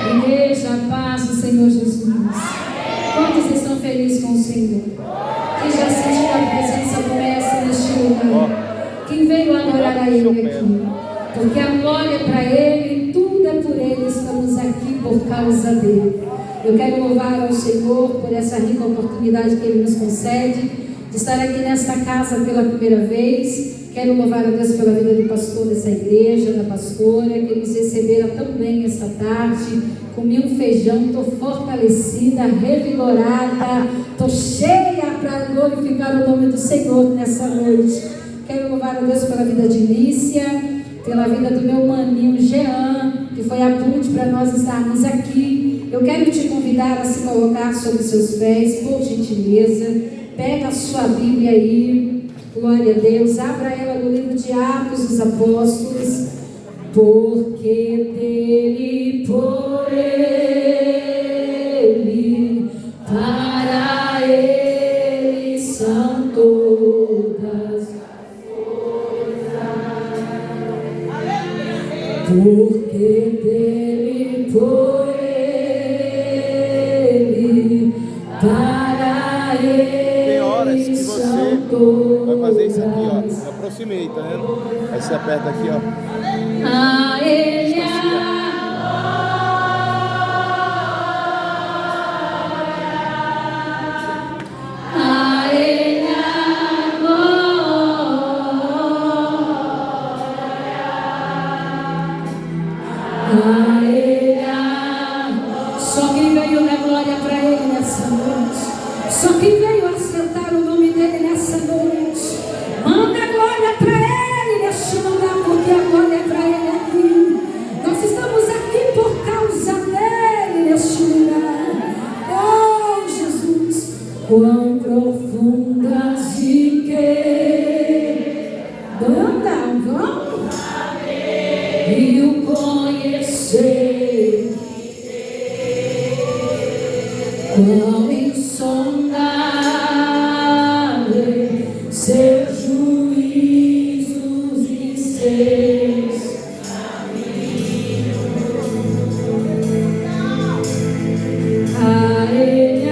Igreja, a paz do Senhor Jesus. Quantos estão felizes com o Senhor? Quem já sentiu a presença do Mestre neste lugar? Quem veio adorar a Ele aqui? Porque a glória é para Ele, tudo é por Ele, estamos aqui por causa dEle. Eu quero louvar ao Senhor por essa rica oportunidade que Ele nos concede de estar aqui nesta casa pela primeira vez. Quero louvar a Deus pela vida do pastor dessa igreja, da pastora, que nos receberam tão bem esta tarde. Comi um feijão, estou fortalecida, revigorada, estou cheia para glorificar o nome do Senhor nessa noite. Quero louvar a Deus pela vida de Lícia, pela vida do meu maninho Jean, que foi a ponte para nós estarmos aqui. Eu quero te convidar a se colocar sobre seus pés, por gentileza. Pega a sua Bíblia aí. Glória a Deus, abra ela no livro de Atos dos Apóstolos, porque dele, por ele, para ele são todas as coisas, porque dele, por ele, para ele. Tem horas que você vai fazer isso aqui, ó. Eu aproximei, tá vendo? Aí você aperta aqui, ó. A Ele a Ele a Ele só quem veio dar glória para Ele nessa noite. Só quem veio assentar o nome dele nessa noite. Manda glória para ele neste lugar, porque a glória é para ele aqui. Nós estamos aqui por causa dele neste lugar. Oh Jesus, quão profundas de que vamos e o conhecer, quão insondável seus juízos e seus caminhos. A Ele a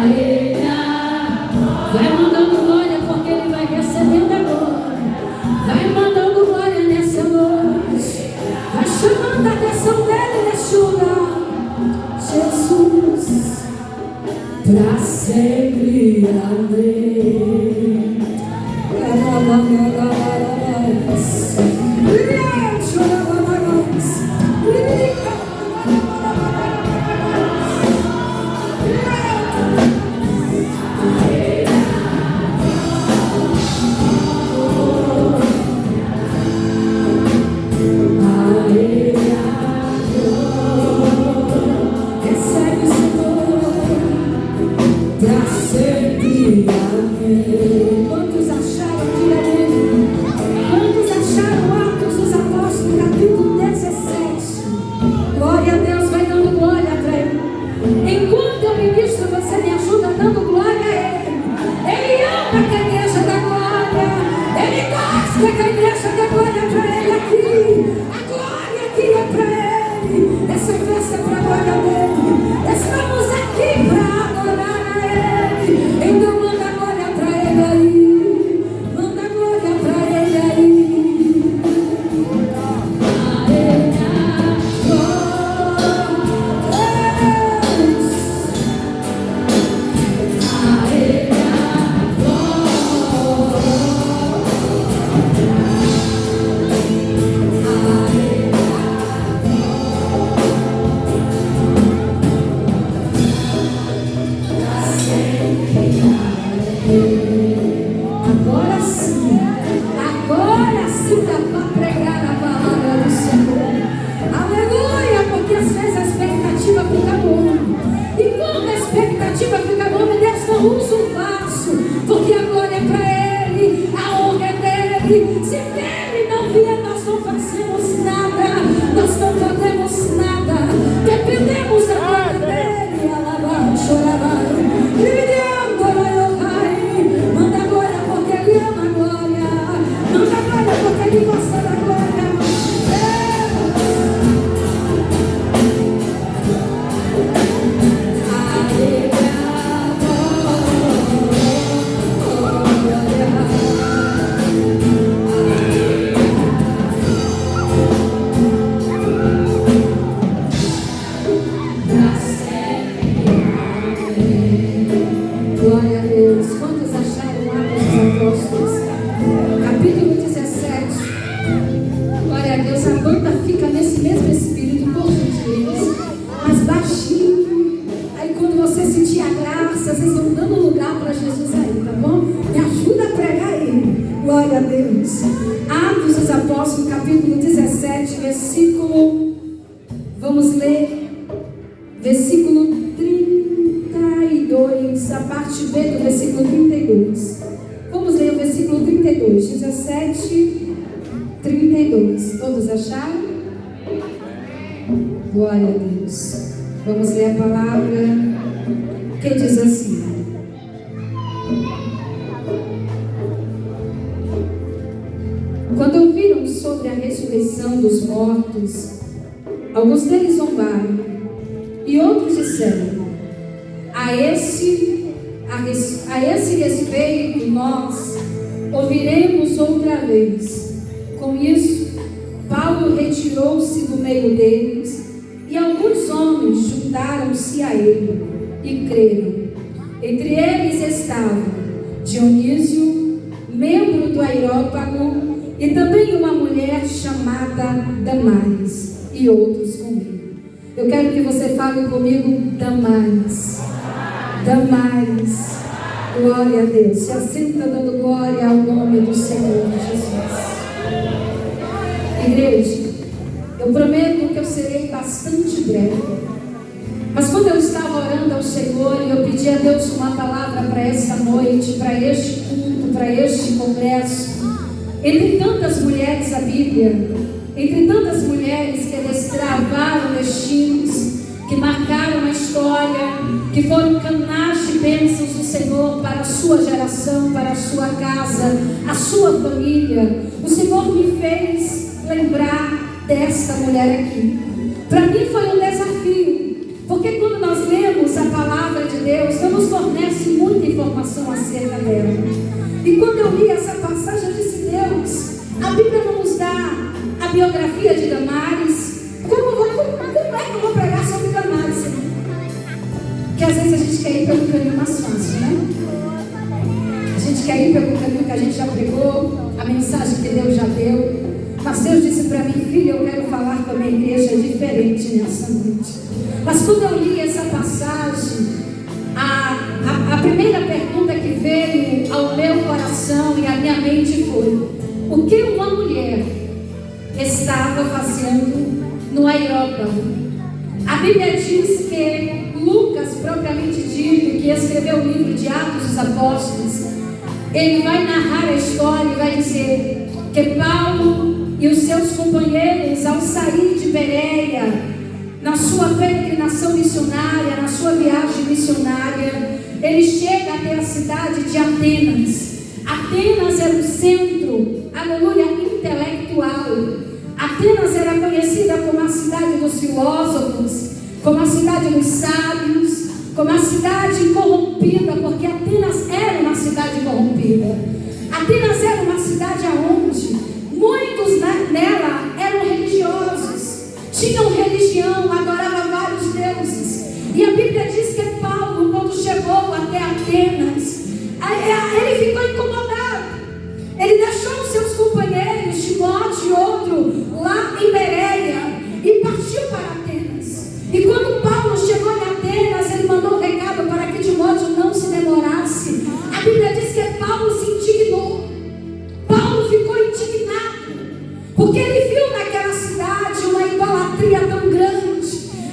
Ele vai mandando glória, porque Ele vai recebendo agora. Vai mandando glória nessa noite. Vai chamando a atenção dele neste lugar. Jesus, pra sempre, amém. Quantos acharam que ali? Quantos acharam Atos dos Apóstolos, capítulo 17? Glória a Deus, vai dando glória para Ele. Enquanto eu ministro, você me ajuda dando glória a Ele. Ele ama que a igreja dá glória. Ele gosta que a igreja dá glória para Ele aqui. A glória aqui é para Ele. Essa festa é para a glória dEle. Estamos aqui para adorar a Ele. Então manda glória para Ele aí. Manda glória para Ele aí. A Ele a glória. A Ele a agora sim dá para pregar a palavra do Senhor. Aleluia, porque às vezes a expectativa fica boa. E quando a expectativa fica boa, Deus não usa o vaso, porque a glória é para Ele, a honra é dEle. Se dEle não vier, nós não fazemos nada, nós não podemos nada, dependemos da glória dEle. Alabar, chorar. Manda glória porque Ele ama a glória. Glória a Deus. Atos dos Apóstolos, capítulo 17, versículo, vamos ler, versículo 32, a parte B do versículo 32. Vamos ler o versículo 32, 17, 32. Todos acharam? Glória a Deus. Vamos ler a palavra que diz assim: quando ouviram sobre a ressurreição dos mortos, alguns deles zombaram, e outros disseram: a esse respeito nós ouviremos outra vez. Com isso, Paulo retirou-se do meio deles, e alguns homens juntaram-se a ele e creram. Entre eles estavam Dionísio, membro do Areópago, e também uma mulher chamada Damaris, e outros com ele. Eu quero que você fale comigo, Damaris. Damaris. Glória a Deus. Se assenta dando glória ao nome do Senhor Jesus. Igreja, eu prometo que eu serei bastante breve. Mas quando eu estava orando ao Senhor e eu pedi a Deus uma palavra para esta noite, para este culto, para este congresso, entre tantas mulheres da Bíblia, entre tantas mulheres que destravaram destinos, que marcaram a história, que foram canais de bênçãos do Senhor para a sua geração, para a sua casa, a sua família, o Senhor me fez lembrar desta mulher aqui. Para mim foi um desafio, porque quando nós lemos a palavra de Deus, não nos fornece muita informação acerca dela. E quando eu li essa passagem, eu disse: Deus, a Bíblia não nos dá a biografia de Damaris. Como é que eu vou pregar sobre Damaris? Porque às vezes a gente quer ir pelo caminho mais fácil, né? A gente quer ir pelo caminho que a gente já pregou, a mensagem que Deus já deu. Mas Deus disse para mim: filha, eu quero falar com a minha igreja diferente nessa noite. Mas quando eu li essa passagem, a primeira pergunta que veio ao meu coração e à minha mente foi: o que uma mulher estava fazendo no Areópago? A Bíblia diz que Lucas, propriamente dito, que escreveu o livro de Atos dos Apóstolos, ele vai narrar a história e vai dizer que Paulo e os seus companheiros, ao sair de Bereia, na sua peregrinação missionária, na sua viagem missionária, ele chega até a cidade de Atenas. Atenas era o centro, aleluia, intelectual. Atenas era conhecida como a cidade dos filósofos, como a cidade dos sábios, como a cidade corrompida, porque Atenas era uma cidade corrompida. Atenas era uma cidade aonde muitos nela eram religiosos, tinham religião, adoravam vários deuses. E a Bíblia diz que Paulo, quando chegou até Atenas, ele ficou incomodado. Ele deixou os seus companheiros, Timóteo e outro, lá em Bereia, e partiu para Atenas. E quando Paulo chegou em Atenas, ele mandou um recado para que Timóteo não se demorasse. A Bíblia diz que Paulo se indignou. Paulo ficou indignado, porque ele viu naquela cidade uma idolatria tão grande.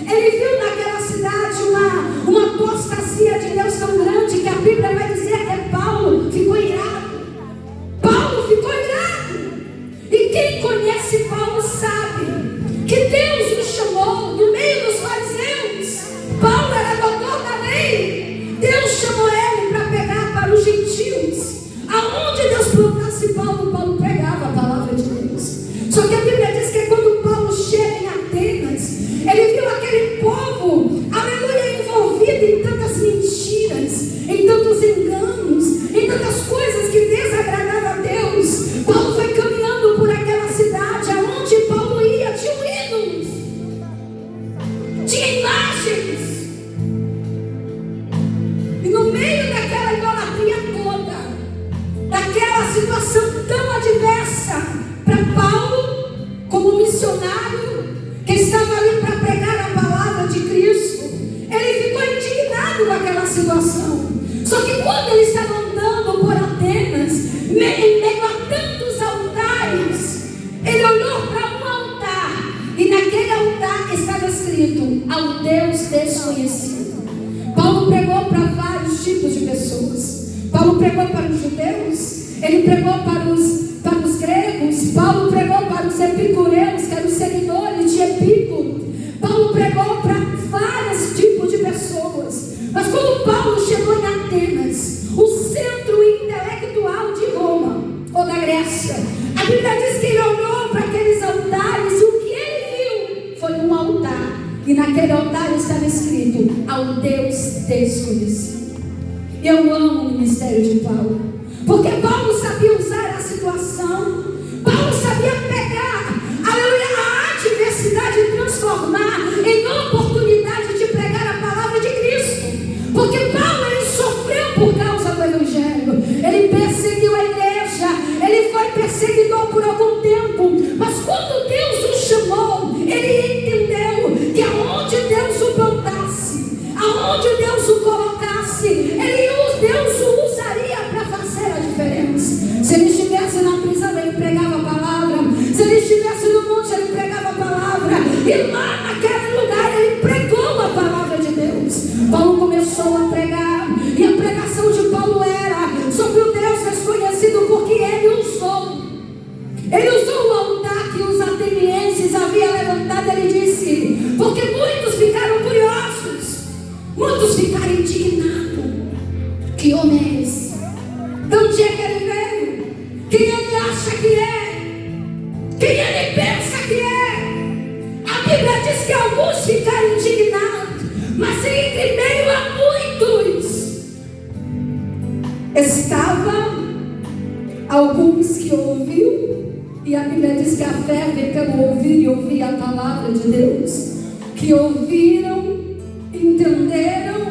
Ele viu naquela cidade uma apostasia de Deus tão grande, que a Bíblia vai dizer que Paulo ficou irado. Paulo ficou irado. E quem conhece Paulo sabe que Deus o chamou do meio dos fariseus. Paulo era doutor da lei. Deus chamou ele para pegar para os gentios. Aonde Deus plantasse Paulo, Paulo pregava a palavra de Deus. Só que a Bíblia diz que quando Paulo chega em Atenas, ele viu aquele povo, aleluia, envolvido em tantas mentiras, em tantos enganos, em tantas coisas que desagradavam a Deus. Paulo foi caminhando por aquela cidade, aonde Paulo ia, tinha ídolos, tinha imagens. E no meio daquela idolatria toda, daquela situação tão adversa para Paulo, como missionário que estava ali para pregar a palavra de Cristo, ele ficou indignado com aquela situação. Só que quando ele estava andando por Atenas, em meio a tanta os judeus, ele pregou para os gregos, Paulo pregou para os epicureus, que eram os seguidores de Epicuro. Paulo pregou para vários tipos de pessoas. Mas quando Paulo chegou em Atenas, o centro intelectual de Roma, ou da Grécia, a Bíblia diz que ele olhou para aqueles altares e o que ele viu foi um altar. E naquele altar estava escrito: ao Deus desconhecido. Eu amo o ministério de Paulo, porque Paulo sabia usar a situação. Paulo sabia pegar, aleluia, a adversidade e transformar em oportunidade de pregar a palavra de Cristo. Porque Paulo, ele sofreu por causa do Evangelho. Ele perseguiu a igreja, ele foi perseguidor por algum tempo. Mas quando Deus o chamou, ele entendeu que aonde Deus o plantasse, aonde Deus o colocasse, Deus o usaria para fazer a diferença. Se ele estivesse na prisão, ele pregava a palavra. Se ele estivesse no monte, ele pregava a palavra. E lá naquele lugar, ele pregou a palavra de Deus. Paulo começou a pregar, e a pregação de Paulo era sobre o Deus desconhecido, porque ele usou o altar que os atenienses haviam levantado. Ele disse, porque muitos ficaram curiosos, muitos ficaram indignados. Que homem é esse? De onde é que ele veio? Quem ele acha que é? Quem ele pensa que é? A Bíblia diz que alguns ficaram indignados, mas entre meio a muitos estavam alguns que ouviu, e a Bíblia diz que a fé vem pelo ouvir e ouvir a palavra de Deus, que ouviram, entenderam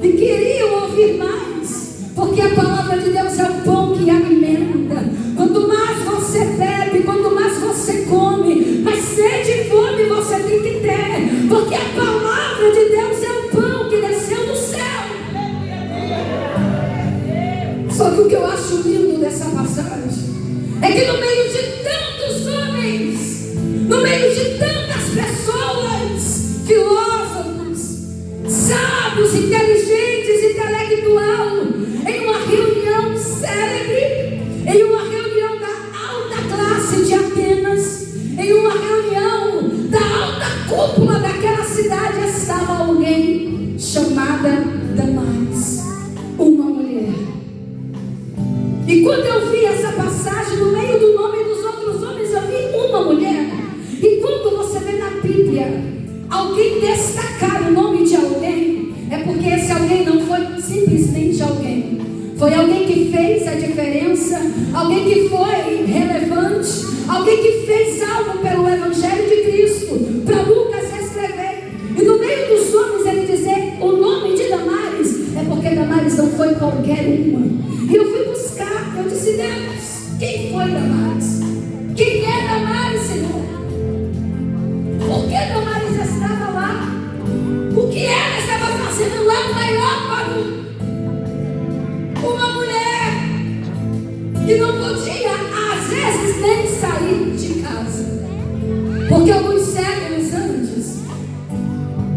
e queriam ouvir mais. Porque a palavra de Deus é o pão que alimenta. Quanto mais você bebe, quanto mais você come, mais sede e fome você tem que ter. Porque a palavra de Deus é o pão que desceu do céu. Só que o que eu acho lindo dessa passagem é que no meio de tantos homens, no meio de tantas pessoas, filósofos, sábios, inteligentes, intelectuais, em uma reunião célebre, em uma reunião da alta classe de Atenas, em uma reunião da alta cúpula daquela cidade, estava alguém chamada Damaris, uma mulher. E quando eu vi essa passagem, no meio do nome dos outros homens, eu vi uma mulher. E quando você vê na Bíblia alguém destacar o nome de alguém, é porque esse alguém não foi simplesmente alguém. Foi alguém que fez a diferença, alguém que foi relevante, alguém que fez algo pelo Evangelho de Cristo, para Lucas escrever. E no meio dos homens ele dizer o nome de Damaris, é porque Damaris não foi qualquer uma. E eu fui buscar, eu disse, Deus, quem foi Damaris? Quem é Damaris, Senhor? Por que Damaris estava lá? O que ela estava fazendo lá no Areópago? Uma mulher que não podia, às vezes, nem sair de casa. Porque alguns séculos antes,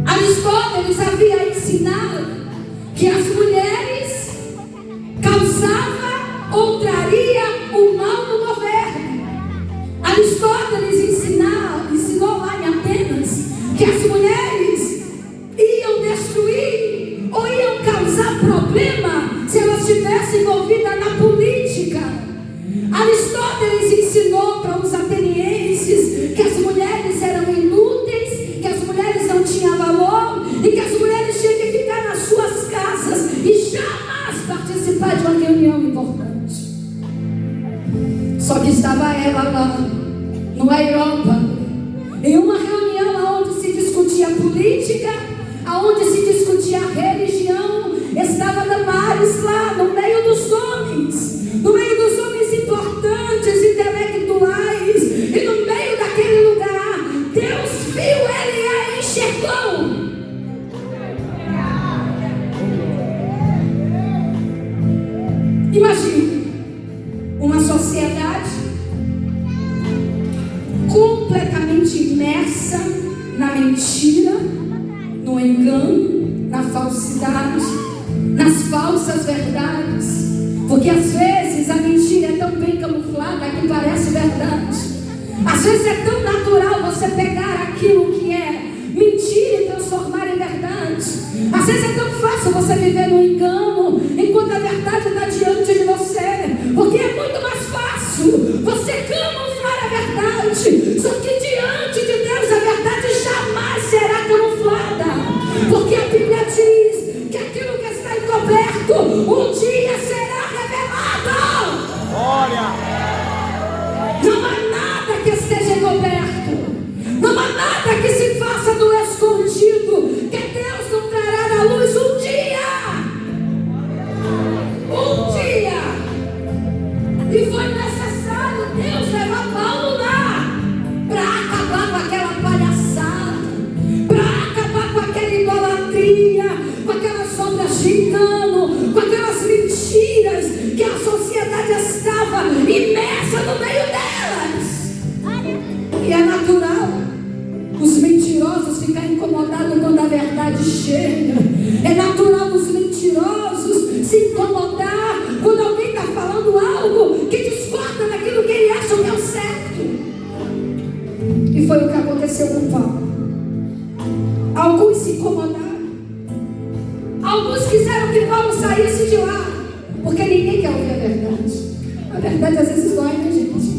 Aristóteles havia ensinado que as mulheres causavam ou trariam o mal no governo. Aristóteles ensinou lá em Atenas que as mulheres iam destruir ou iam causar problema se elas estivessem envolvidas na política. Aristóteles ensinou para os atenienses que as mulheres eram inúteis, que as mulheres não tinham valor e que as mulheres tinham que ficar nas suas casas e jamais participar de uma reunião importante. Só que estava ela lá no Areópago, em uma reunião onde se discutia política, onde se discutia religião. Estava Damaris lá no meio dos homens importantes, intelectuais, e no meio daquele lugar Deus viu ela e a enxergou. Imagine uma sociedade completamente imersa na mentira, no engano, na falsidade, nas falsas verdades. Porque às vezes verdade. Só que diante de Deus a verdade jamais será camuflada, porque a Bíblia diz que aquilo que está encoberto um dia será revelado. Glória! Não há nada que esteja encoberto, não há nada que se faça do escondido, que Deus não trará na luz um dia. Um dia. E foi necessário Deus levar Paulo lá para acabar com aquela palhaçada, para acabar com aquela idolatria, com aquelas obras de engano, com aquelas mentiras que a sociedade estava imersa no meio delas. E é natural os mentirosos ficarem incomodados quando a verdade chega. É natural os mentirosos se incomodar quando alguém está falando algo que discorda daquilo que ele acha que é o certo. E foi o que aconteceu com Paulo. Alguns se incomodaram, alguns quiseram que Paulo saísse de lá, porque ninguém quer ouvir a verdade. A verdade às vezes dói, né, gente?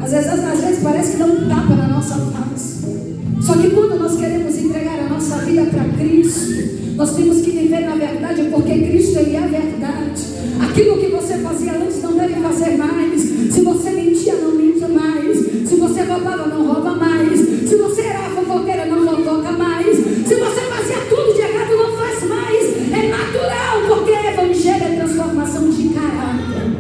Às vezes parece que dá um tapa na nossa face. Só que quando nós queremos entregar a nossa vida para Cristo, nós temos que viver na verdade, porque Cristo Ele é a verdade. Aquilo que você fazia antes não deve fazer mais. Se você mentia, não minta mais. Se você roubava, não rouba mais. Se você era fofoqueira, não fofoca mais. Se você fazia tudo de errado, não faz mais. É natural, porque o Evangelho é transformação de caráter.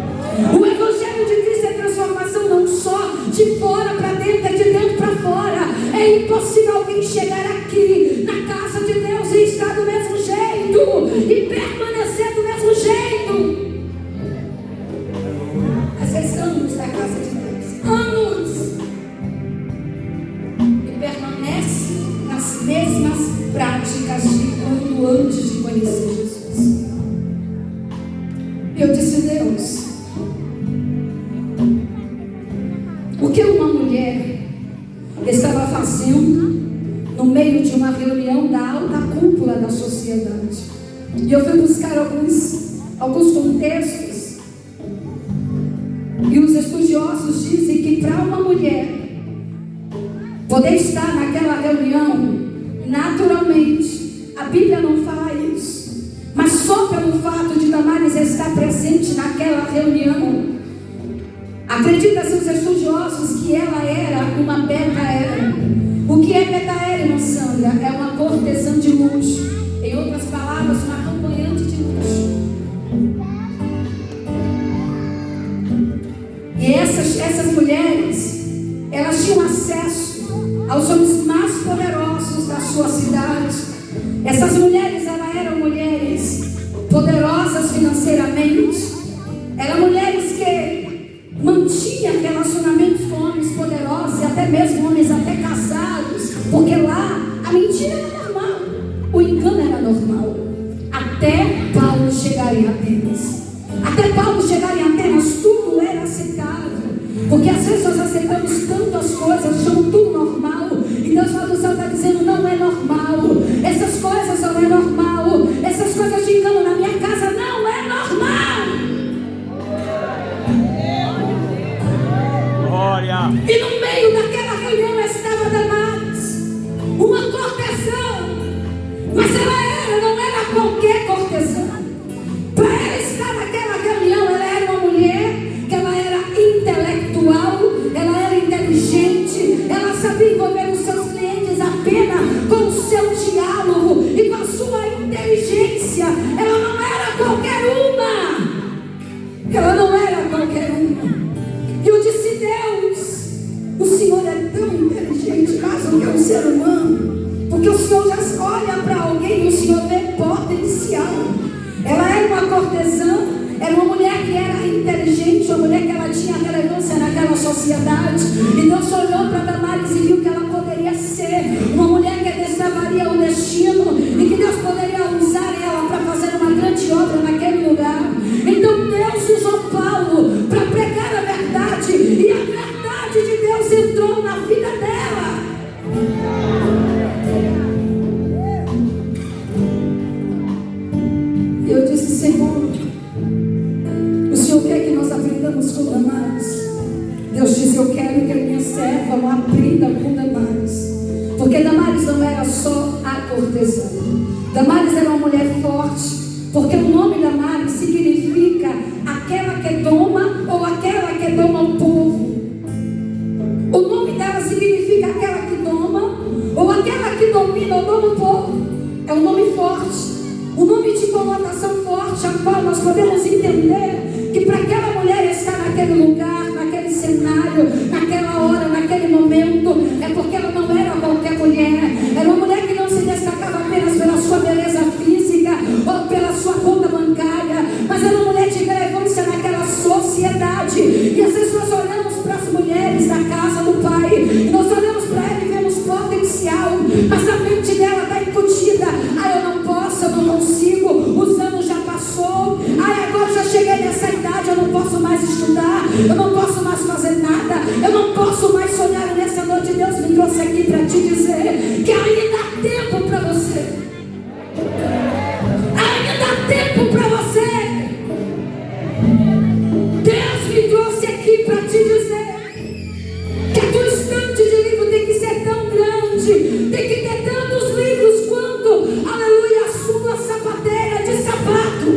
O Evangelho de Cristo é transformação não só de fora para dentro, é de dentro para fora. É impossível alguém chegar aqui na casa de Deus e estar do mesmo jeito e permanecer do mesmo jeito. Às vezes anos da casa de Deus, anos, e permanece nas mesmas práticas de quando antes de conhecer Jesus. Eu disse: Deus, o que uma mulher estava fazendo no meio de uma reunião da alta cúpula da sociedade? E eu fui buscar alguns contextos, e os estudiosos dizem que para uma mulher poder estar naquela reunião, naturalmente, a Bíblia não fala isso, mas só pelo fato de Damares estar presente naquela reunião, acredita-se os estudiosos que ela era uma beta-era. O que é beta-era, irmã Sandra? É uma cortesã de luxo. Em outras palavras, uma acompanhante de luxo. E essas mulheres, elas tinham acesso aos homens mais poderosos da sua cidade. Essas mulheres, elas eram mulheres poderosas financeiramente. Eram mulheres que mantinha relacionamentos com homens poderosos, e até mesmo homens até casados, porque lá a mentira era normal, o engano era normal, até Paulo chegar em Atenas. Até Paulo chegar em Atenas, tudo era aceitável, porque às vezes nós aceitamos tantas coisas, achamos tudo normal, e Deus está dizendo: não é normal, essas coisas não é normal, essas coisas de engano na minha casa não é normal. E no meio daquela reunião estava Damares, uma cortesã, mas ela não era qualquer cortesã. Para ela estar naquela reunião, ela era uma mulher que ela era intelectual, ela era inteligente, ela sabia envolver os seus clientes apenas com o seu diálogo e com a sua inteligência. Ela não era qualquer uma. Ela não era qualquer uma. E eu disse: Deus, o Senhor é tão inteligente, mais do que um ser humano, porque o Senhor já olha para alguém e o Senhor vê potencial. Ela era uma cortesã, era uma mulher que era inteligente, uma mulher que ela tinha relevância naquela sociedade. E Deus olhou para Damares e viu que ela poderia ser uma mulher que destravaria o destino e que Deus poderia usar ela para fazer uma grande obra naquele lugar. Então Deus usou Paulo para pregar a verdade, e a verdade de Deus entrou na vida dela. Eu disse: Senhor, o Senhor quer que nós aprendamos com Damares. Deus disse: eu quero que a minha serva o aprenda com Damares. Porque Damares não era só a cortesã. Damares era uma mulher forte. Porque o nome Damares significa aquela que doma ou aquela que doma o povo. O nome dela significa aquela que doma ou aquela que domina ou doma o povo. É um nome forte. Um nome de conotação forte, a qual nós podemos entender que para aquela mulher estar naquele lugar, naquele cenário, naquela hora, naquele momento, é porque ela não era qualquer mulher. Era uma mulher que não se destacava apenas pela sua beleza física ou pela sua conta bancária, mas era uma mulher de relevância naquela sociedade. E às vezes nós olhamos para as mulheres da casa do Pai, e nós olhamos para ela e vemos potencial, mas a mente dela está incutida: eu não posso, eu não consigo, os anos já passou, agora já cheguei nessa idade, eu não posso mais estudar, eu não posso mais fazer nada, eu não posso mais sonhar. Nessa noite Deus me trouxe aqui para te dizer que ainda há tempo para você. Ainda há tempo para você. Deus me trouxe aqui para te dizer que a tua estante de livro tem que ser tão grande, tem que ter tantos livros quanto, aleluia, a sua sapateira de sapato.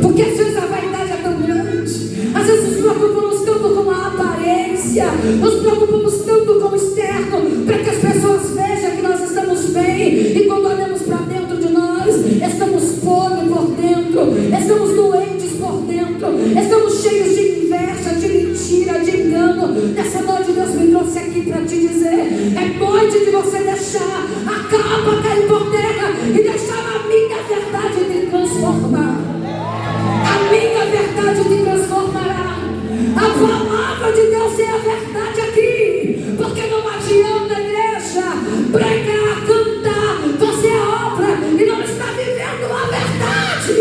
Porque às vezes a vaidade é tão grande, às vezes nos preocupamos tanto com a aparência, nos preocupamos tanto com o externo, para que as pessoas vejam que nós estamos bem, e quando olhamos para dentro de nós, estamos podres por dentro, estamos doentes por dentro, estamos cheios de inveja, de mentira, de engano. Nessa noite Deus me trouxe aqui para te dizer: é noite de você deixar a capa cair por terra e deixar a minha verdade te transformar. A minha verdade te transformará. A palavra de Deus é a verdade aqui. Porque não adianta, igreja, pregar, cantar, fazer a obra e não está vivendo a verdade.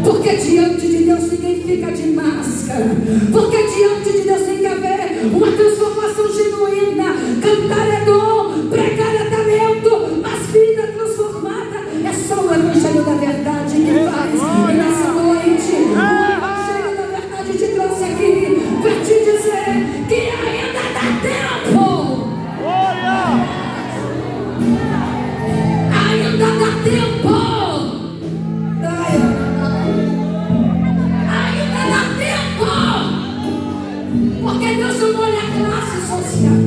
Porque diante de Deus ninguém fica de máscara. Porque diante de Deus tem que haver uma transformação genuína. Cantar é dom, pregar é talento, mas vida transformada é só o evangelho da verdade que faz. E nessa noite, o evangelho da verdade te trouxe aqui para te dizer que ainda dá tempo. Ainda dá tempo. Ainda dá tempo. Porque Deus não olha a classe social.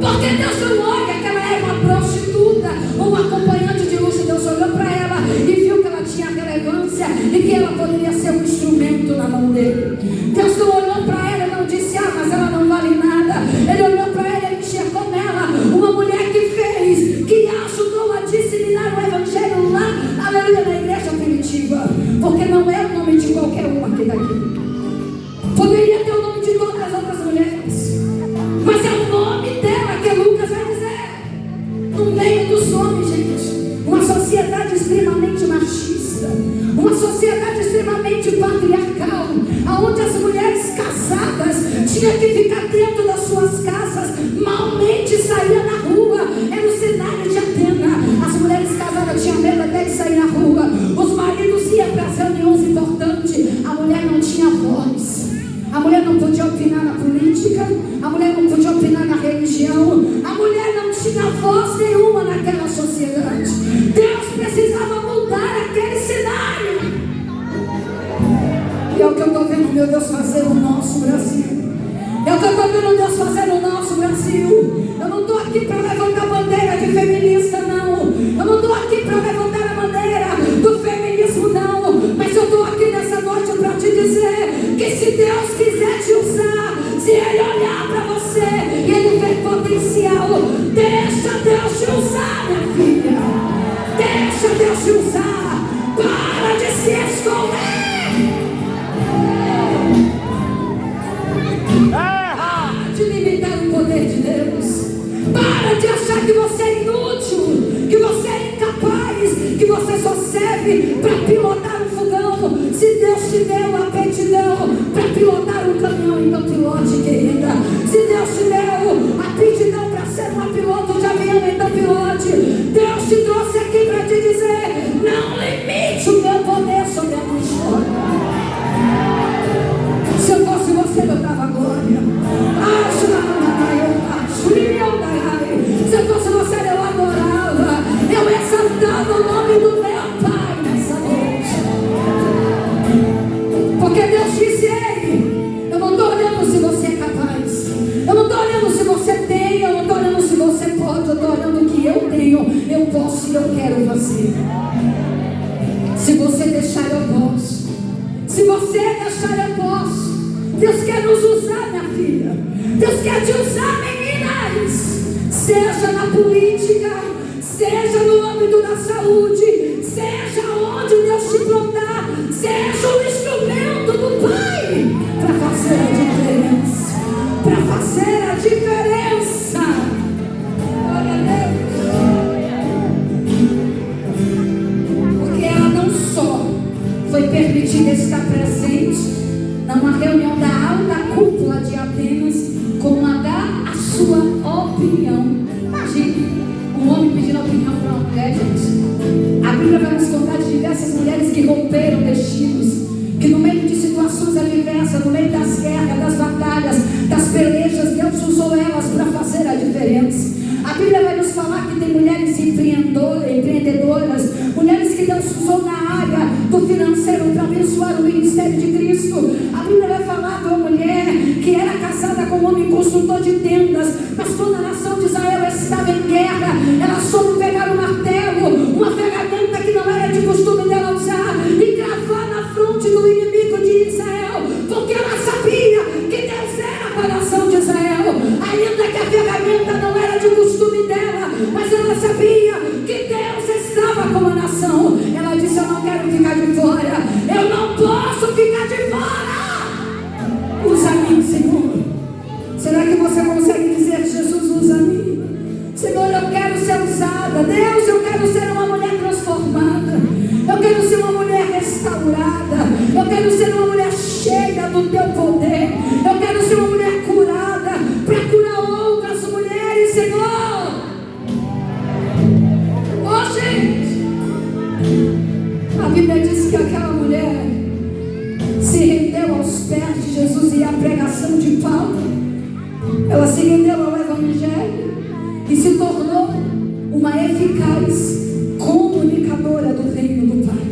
Porque Deus não olha que ela é uma prostituta ou uma acompanhante de luxo. Deus olhou para ela e viu que ela tinha relevância e que ela poderia ser um instrumento na mão dele. Deus não olhou para ela e não disse: mas ela não vale nada. Ele olhou para ela e enxergou nela uma mulher que fez, que ajudou a disseminar o evangelho lá, aleluia, na igreja primitiva. Porque não é o nome de qualquer uma aqui daqui. Poderia ter o nome de todas as outras mulheres, mas é o nome dela que Lucas vai dizer. No meio dos homens, gente, uma sociedade extremamente machista, uma sociedade extremamente patriarcal, onde as mulheres casadas tinham que ficar dentro das suas casas, malmente saía na rua. Era o cenário de Atena. As mulheres casadas tinham medo até de sair na rua. Os maridos iam para as reuniões importantes. A mulher não tinha voz. A mulher não podia opinar na política, a mulher não podia opinar na religião, a mulher não tinha voz nenhuma naquela sociedade. Deus precisava mudar aquele cenário. E é o que eu estou vendo, meu Deus, fazer no nosso Brasil. É o que eu estou vendo Deus fazer no nosso Brasil. Eu não estou aqui para levantar bandeira de feminista, não. Eu não estou aqui para levantar a bandeira do feminismo, não. Mas eu estou aqui nessa noite para te dizer que se Deus quiser te usar, se Ele olhar para você e Ele vê potencial, deixa Deus te usar, minha filha. Deixa Deus te usar. Para de se esconder. De limitar o poder de Deus. Para de achar que você é inútil, que você é incapaz, que você só serve para pilotar um fogão. Se Deus te deu a aptidão para pilotar um caminhão, então pilote, querida. Se Deus te deu a aptidão para ser uma piloto de avião, então pilote. Deus te trouxe aqui para te dizer: não glória. Se eu fosse você, eu adorava, eu exaltava o nome do meu Pai nessa noite. Porque Deus disse: ei, eu não estou olhando se você é capaz, eu não estou olhando se você tem, eu não estou olhando se você pode, eu estou olhando o que eu tenho, eu posso e eu quero fazer. Se você deixar, eu posso. Se você deixar, eu posso. Deus quer nos usar, minha filha. Deus quer te usar, meninas. Seja na política, seja no âmbito da saúde, seja onde Deus te plantar, seja um instrumento do Pai para fazer a diferença. Para fazer a diferença. Glória a Deus. Porque ela não só foi permitida estar presente numa reunião da alta cúpula de Atenas, como a dar a sua opinião. Imagine um homem pedindo opinião para uma mulher, gente. A Bíblia vai nos contar de diversas mulheres que romperam destinos, que no meio de situações adversas, no meio das guerras, das batalhas, das pelejas, Deus usou elas para fazer a diferença. A Bíblia vai nos falar que tem mulheres empreendedoras, mulheres que Deus usou na área do financeiro para abençoar o ministério de Cristo. A Bíblia vai falar de uma mulher que era casada com um homem construtor de tendas, mas quando a nação de Israel estava em guerra, ela soube pegar um martelo, uma ferramenta que não era de costume dela usar, e gravar na fronte do inimigo de Israel, porque ela sabia que Deus era para a nação de Israel, ainda que a ferramenta não era de costume dela, mas ela sabia que Deus estava com a nação. Ela disse: eu não quero ficar de fora, eu não posso ficar de fora. Usa-me, Senhor. Será que você consegue dizer: Jesus, usa-me? Senhor, eu quero ser usada. Deus, eu quero ser uma mulher transformada, eu quero ser uma mulher restaurada, eu quero ser uma mulher cheia do teu poder, eu quero ser uma mulher curada para curar outras mulheres, Senhor. Oh, gente, a Bíblia diz que aquela mulher se rendeu aos pés de Jesus e à pregação de Paulo. Ela se rendeu ao Evangelho e se tornou uma eficaz comunicadora do reino do Pai.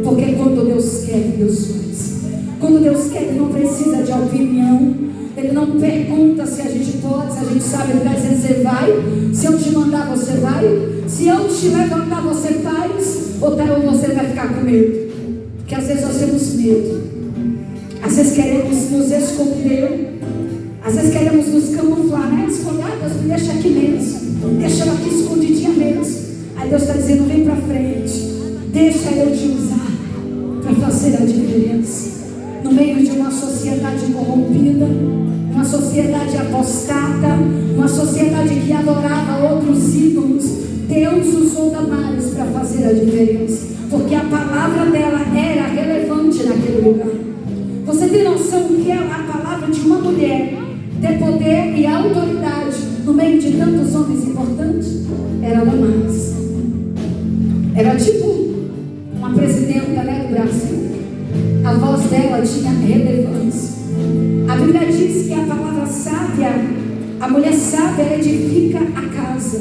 Porque quando Deus quer, Deus faz. Quando Deus quer, Ele não precisa de opinião. Ele não pergunta se a gente pode, se a gente sabe. Ele vai dizer: você vai. Se eu te mandar, você vai. Se eu te levantar, você faz. Ou você vai ficar com medo? Porque às vezes nós temos medo. Às vezes queremos nos esconder. Às vezes queremos nos camuflar, né? Esconder: Deus, me deixa aqui mesmo, deixa eu aqui escondidinha mesmo. Aí Deus está dizendo: vem para frente, deixa eu te usar para fazer a diferença. No meio de uma sociedade corrompida, uma sociedade apostata, uma sociedade que adorava outros ídolos, Deus usou Damares para fazer a diferença, porque a palavra dela era relevante naquele lugar. Você tem noção que é a palavra de uma mulher ter poder e autoridade no meio de tantos homens importantes? Era Damares. Era tipo uma presidenta, né, do Brasil. A voz dela tinha relevância. A Bíblia diz que a palavra sábia, a mulher sábia edifica a casa,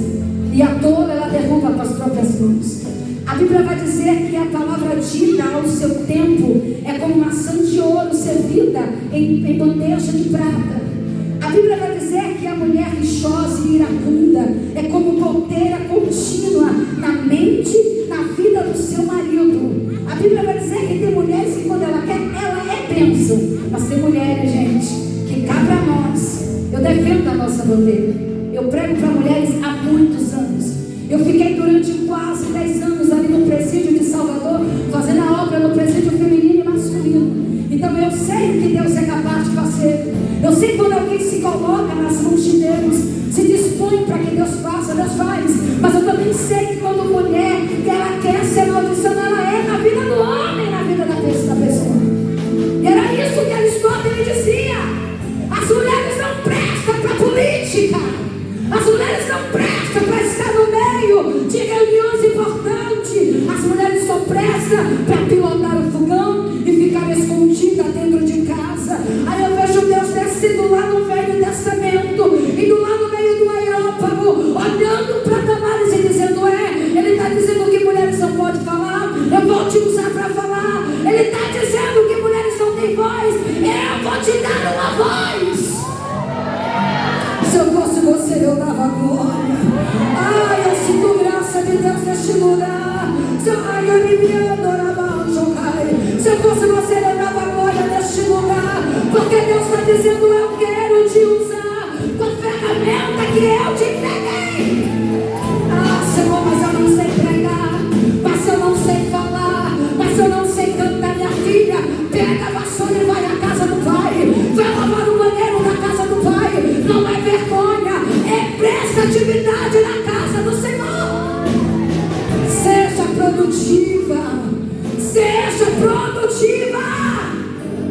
e a tola ela derruba com as próprias mãos. A Bíblia vai dizer que a palavra dita ao seu tempo é como maçã de ouro servida em bandeja de prata. A Bíblia vai dizer que a mulher rixosa e iracunda é como goteira contínua na mente, na vida do seu marido. A Bíblia vai dizer que tem mulheres que quando ela quer, ela é bênção. Mas tem mulheres, gente, que cá para nós, eu defendo a nossa bandeira. Eu prego para mulheres há muitos anos. Eu fiquei durante quase 10 anos ali no presídio de Salvador, fazendo a obra no presídio feminino e masculino. Então eu sei o que Deus é capaz de fazer. Eu sei quando alguém se coloca nas mãos de Deus, se dispõe para que Deus faça, Deus faz. Mas eu também sei que quando mulher, que ela quer ser maldição, ela é na vida do homem, na vida da pessoa. E era isso que Aristóteles dizia: as mulheres não prestam para política, as mulheres não prestam para estar no meio de reuniões importantes, as mulheres só prestam para pilotar o fogão e ficar escondida dentro de casa. Aí eu vejo Deus descendo eu vou te dar uma voz. Se eu fosse você, eu dava glória. Ai, eu sinto graça de Deus neste lugar. Se eu fosse você, eu dava glória neste lugar. Porque Deus está dizendo, eu quero te usar com a ferramenta que eu te entreguei. Ah, Senhor, mas eu não sei pregar, mas eu não sei falar, mas eu não sei cantar. Minha filha, pega a vassoura e vai à casa do Pai. Vai lavar o banheiro da casa do Pai. Não é vergonha, é prestatividade na casa do Senhor. Seja produtiva, seja produtiva.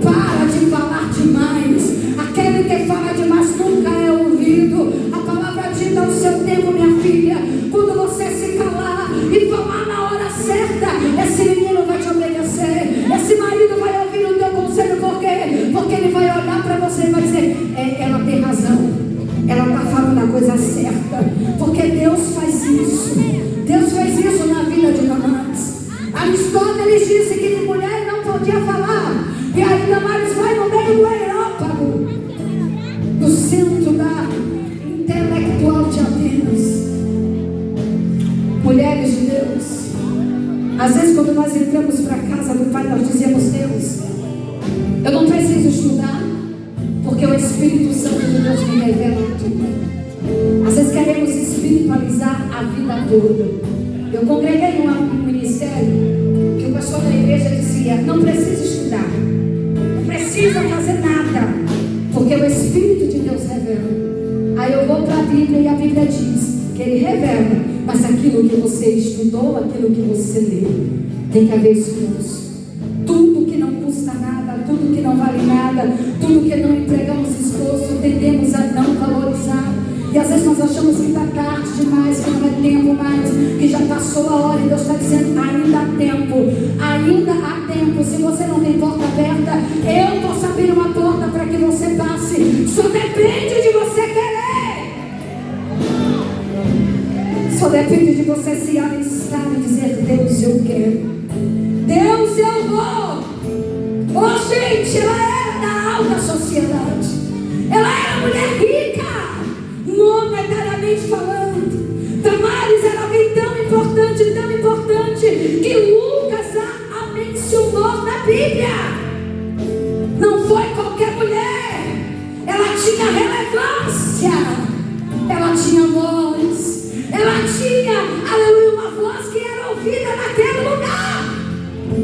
Para de falar demais. Aquele que fala demais nunca é ouvido. A palavra diz ao seu tempo, minha filha. Quando você se calar e falar na hora certa, esse menino vai te obedecer. Esse marido vai ouvir o teu conselho. Por quê? Porque ele vai olhar para você e vai dizer, ela tem razão, ela está falando a coisa certa. Porque Deus faz isso. Deus fez isso na vida de Damares. Aristóteles disse que de mulher não podia falar. E aí Damares vai no meio do Areópago, no centro da intelectual de Atenas. Mulheres de Deus, às vezes quando nós entramos para a casa do Pai, nós dizemos, Deus, eu não preciso estudar, porque o Espírito Santo de Deus me revela tudo. Às vezes queremos espiritualizar a vida toda. Eu congreguei em um ministério que o pastor da igreja dizia, não precisa estudar, não precisa fazer nada, porque o Espírito de Deus revela. Aí eu vou para a Bíblia e a Bíblia diz que Ele revela, mas aquilo que você estudou, aquilo que você leu, tem que haver esforço. Tudo que não custa nada, tudo que não vale nada, tudo que não empregamos esforço, tendemos a não valorizar. E às vezes nós achamos que está tarde demais, que não é tempo mais, que já passou a hora. E Deus está dizendo, ainda há tempo, ainda há tempo. Se você não tem porta aberta, eu posso abrir uma porta para que você passe. Só depende de você querer. Só depende de você se alistar e dizer, Deus, eu quero. Deus, eu vou. Oh, gente, ela era da alta sociedade. Ela era mulher rica, monetariamente falando. Damares era alguém tão importante, que Lucas a mencionou na Bíblia. Não foi qualquer mulher. Ela tinha relevância, ela tinha voz, ela tinha, aleluia, uma voz que era ouvida naquele lugar.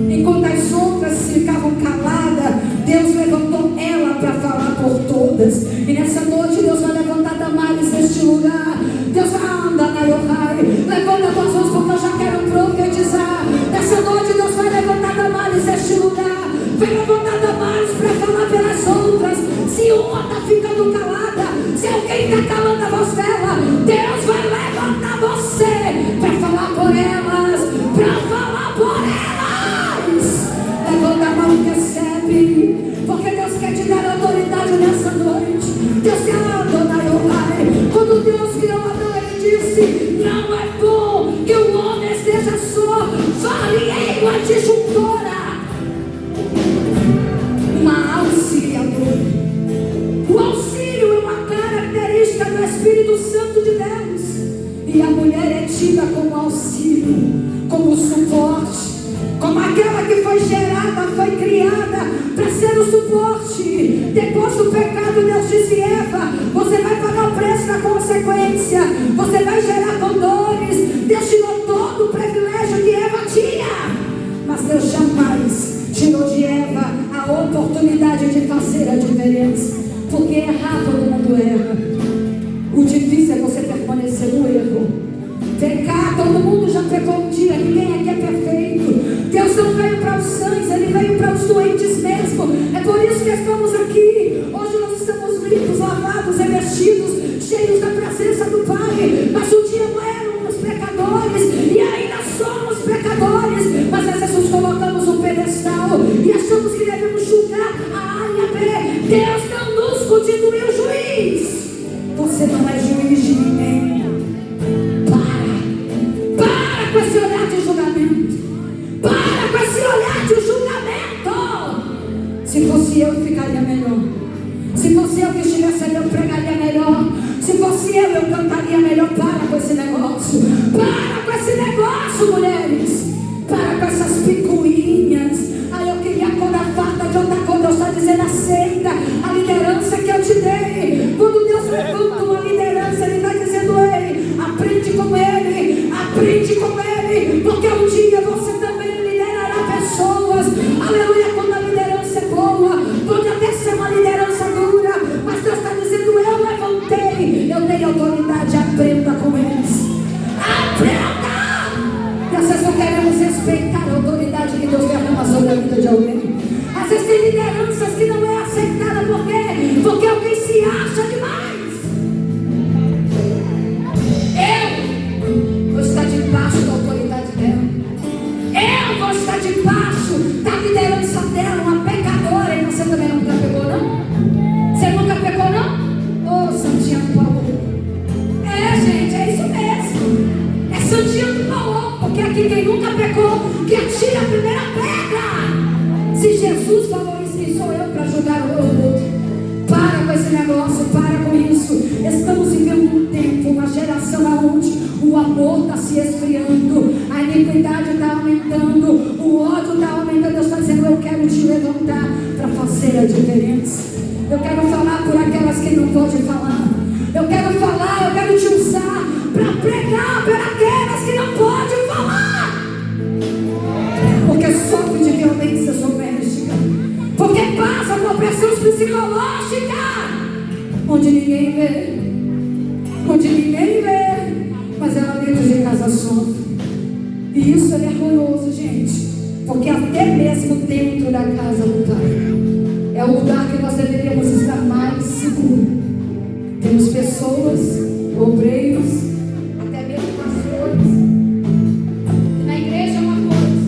Enquanto as outras ficavam caladas, Deus levantou ela para falar por todas. E nessa noite Deus vai levantar Damares neste lugar. Deus anda na Yohai. Levanta as tuas mãos, porque eu já quero profetizar. Nessa noite Deus vai levantar Damares neste lugar. Vai levantar Damares para falar pelas outras. Se uma está ficando calada, se alguém está calando a voz dela, Deus vai levantar você para falar por elas, para falar por elas. Levanta a mão e recebe, porque Deus quer te dar autoridade nessa noite. Deus quer adorar o Pai. Quando Deus criou Adão, Ele disse, não é bom que o homem seja só, vale uma disjuntora, uma auxiliadora. O auxílio é uma característica do Espírito Santo de Deus. E a mulher é tida como auxílio, como suporte, como aquela que foi gerada, foi criada para ser o suporte. Depois do pecado, Deus disse, Eva, você vai pagar o preço da consequência, você vai gerar com dores. Deus tirou todo o privilégio que Eva tinha, mas Deus jamais tirou de Eva a oportunidade de fazer a diferença. Porque errar, todo mundo erra. O difícil é você permanecer no erro. Pecar, todo mundo já pecou um dia, ninguém aqui é perfeito. Deus não veio para os sãos, Ele veio para os doentes mesmo. É por isso que estamos aqui. Hoje nós estamos limpos, lavados, revestidos, cheios da presença do Pai. Mas um dia éramos pecadores e ainda somos pecadores. Mas às vezes nos colocamos no pedestal e achamos que devemos julgar a A e a B. Deus não nos constituiu juiz. Você não é juiz de ninguém. Para com esse olhar de julgamento. Para com esse olhar de julgamento. Se fosse eu, ficaria pregaria melhor. Se fosse eu que estivesse ali, eu pregaria melhor. Se fosse eu cantaria melhor. Para com esse negócio. Para com esse negócio, mulheres. Para com essas picuinhas. Aí eu queria a cor farta de outra cor. Deus está dizendo: aceita a liderança que eu te dei. Quando Deus levanta uma liderança, Ele está dizendo: ei, aprende com Ele. Aprende com Ele. Porque um dia você também liderará pessoas. Aleluia. Quando a liderança é boa, pode até ser uma liderança dura, mas Deus está dizendo: eu levantei, eu dei autoridade. Aprenda com eles. Aprenda. E às vezes não queremos respeitar a autoridade que Deus derrama sobre a vida de alguém. Às vezes tem lideranças que não é aceitada. Por quê? Porque alguém se acha demais. Eu vou estar debaixo da autoridade dela. Eu vou estar debaixo da liderança dela. Uma pecadora. E você também nunca pegou, não? Você nunca pegou, não? Ô, Santinha do Paulo. É, gente, é isso mesmo. É Santinha do Paulo. Porque aqui quem nunca pecou, que atira a primeira pedra. Se Jesus falou isso, quem sou eu para julgar o outro? Para com esse negócio, para com isso. Estamos vivendo um tempo, uma geração onde o amor está se esfriando, a iniquidade está aumentando, o ódio está aumentando. Deus está dizendo: eu quero te levantar para fazer a diferença. Eu quero falar por aquelas que não podem falar. Eu quero falar, eu quero te usar para pregar por aquelas que não podem falar. Porque sofre de violência doméstica, porque passa por pressão psicológica, onde ninguém vê, mas ela dentro de casa sofre. E isso é vergonhoso, gente, porque até mesmo dentro da casa do Pai é o lugar que nós deveríamos estar mais seguros. Temos pessoas, obreiros, até mesmo pastores, que na igreja é uma coisa,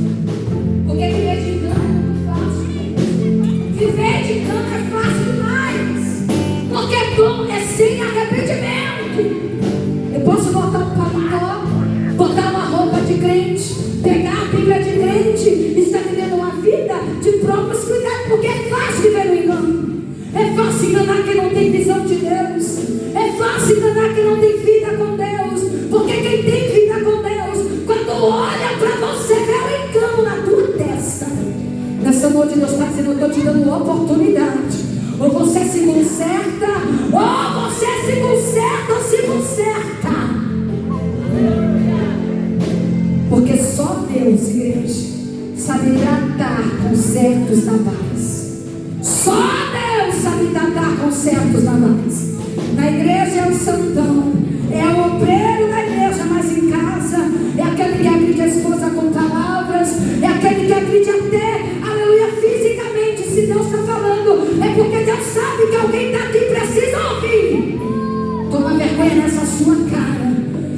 porque viver de engano é muito fácil. Viver de engano é fácil demais, porque dom é sem arrependimento. Eu posso botar um paletó, botar uma roupa de crente, pegar a Bíblia de crente e estar vivendo uma vida de promiscuidade, porque é fácil viver no engano. É fácil enganar quem não tem visão de Deus. É fácil enganar quem não tem vida com Deus. Porque quem tem vida com Deus, quando olha para você, vê o engano na tua testa. Nessa noite Deus está dizendo: eu estou te dando oportunidade. Ou você se conserta, ou se conserta. Porque só Deus, igreja, sabe tratar com certos navais. Só Deus sabe tratar com certos navais. Na igreja é o santão, é o obreiro da igreja, mas em casa é aquele que agride a esposa com palavras, é aquele que agride até, aleluia, fisicamente. Se Deus está falando, é porque Deus sabe que alguém daqui precisa ouvir. Toma vergonha nessa sua cara.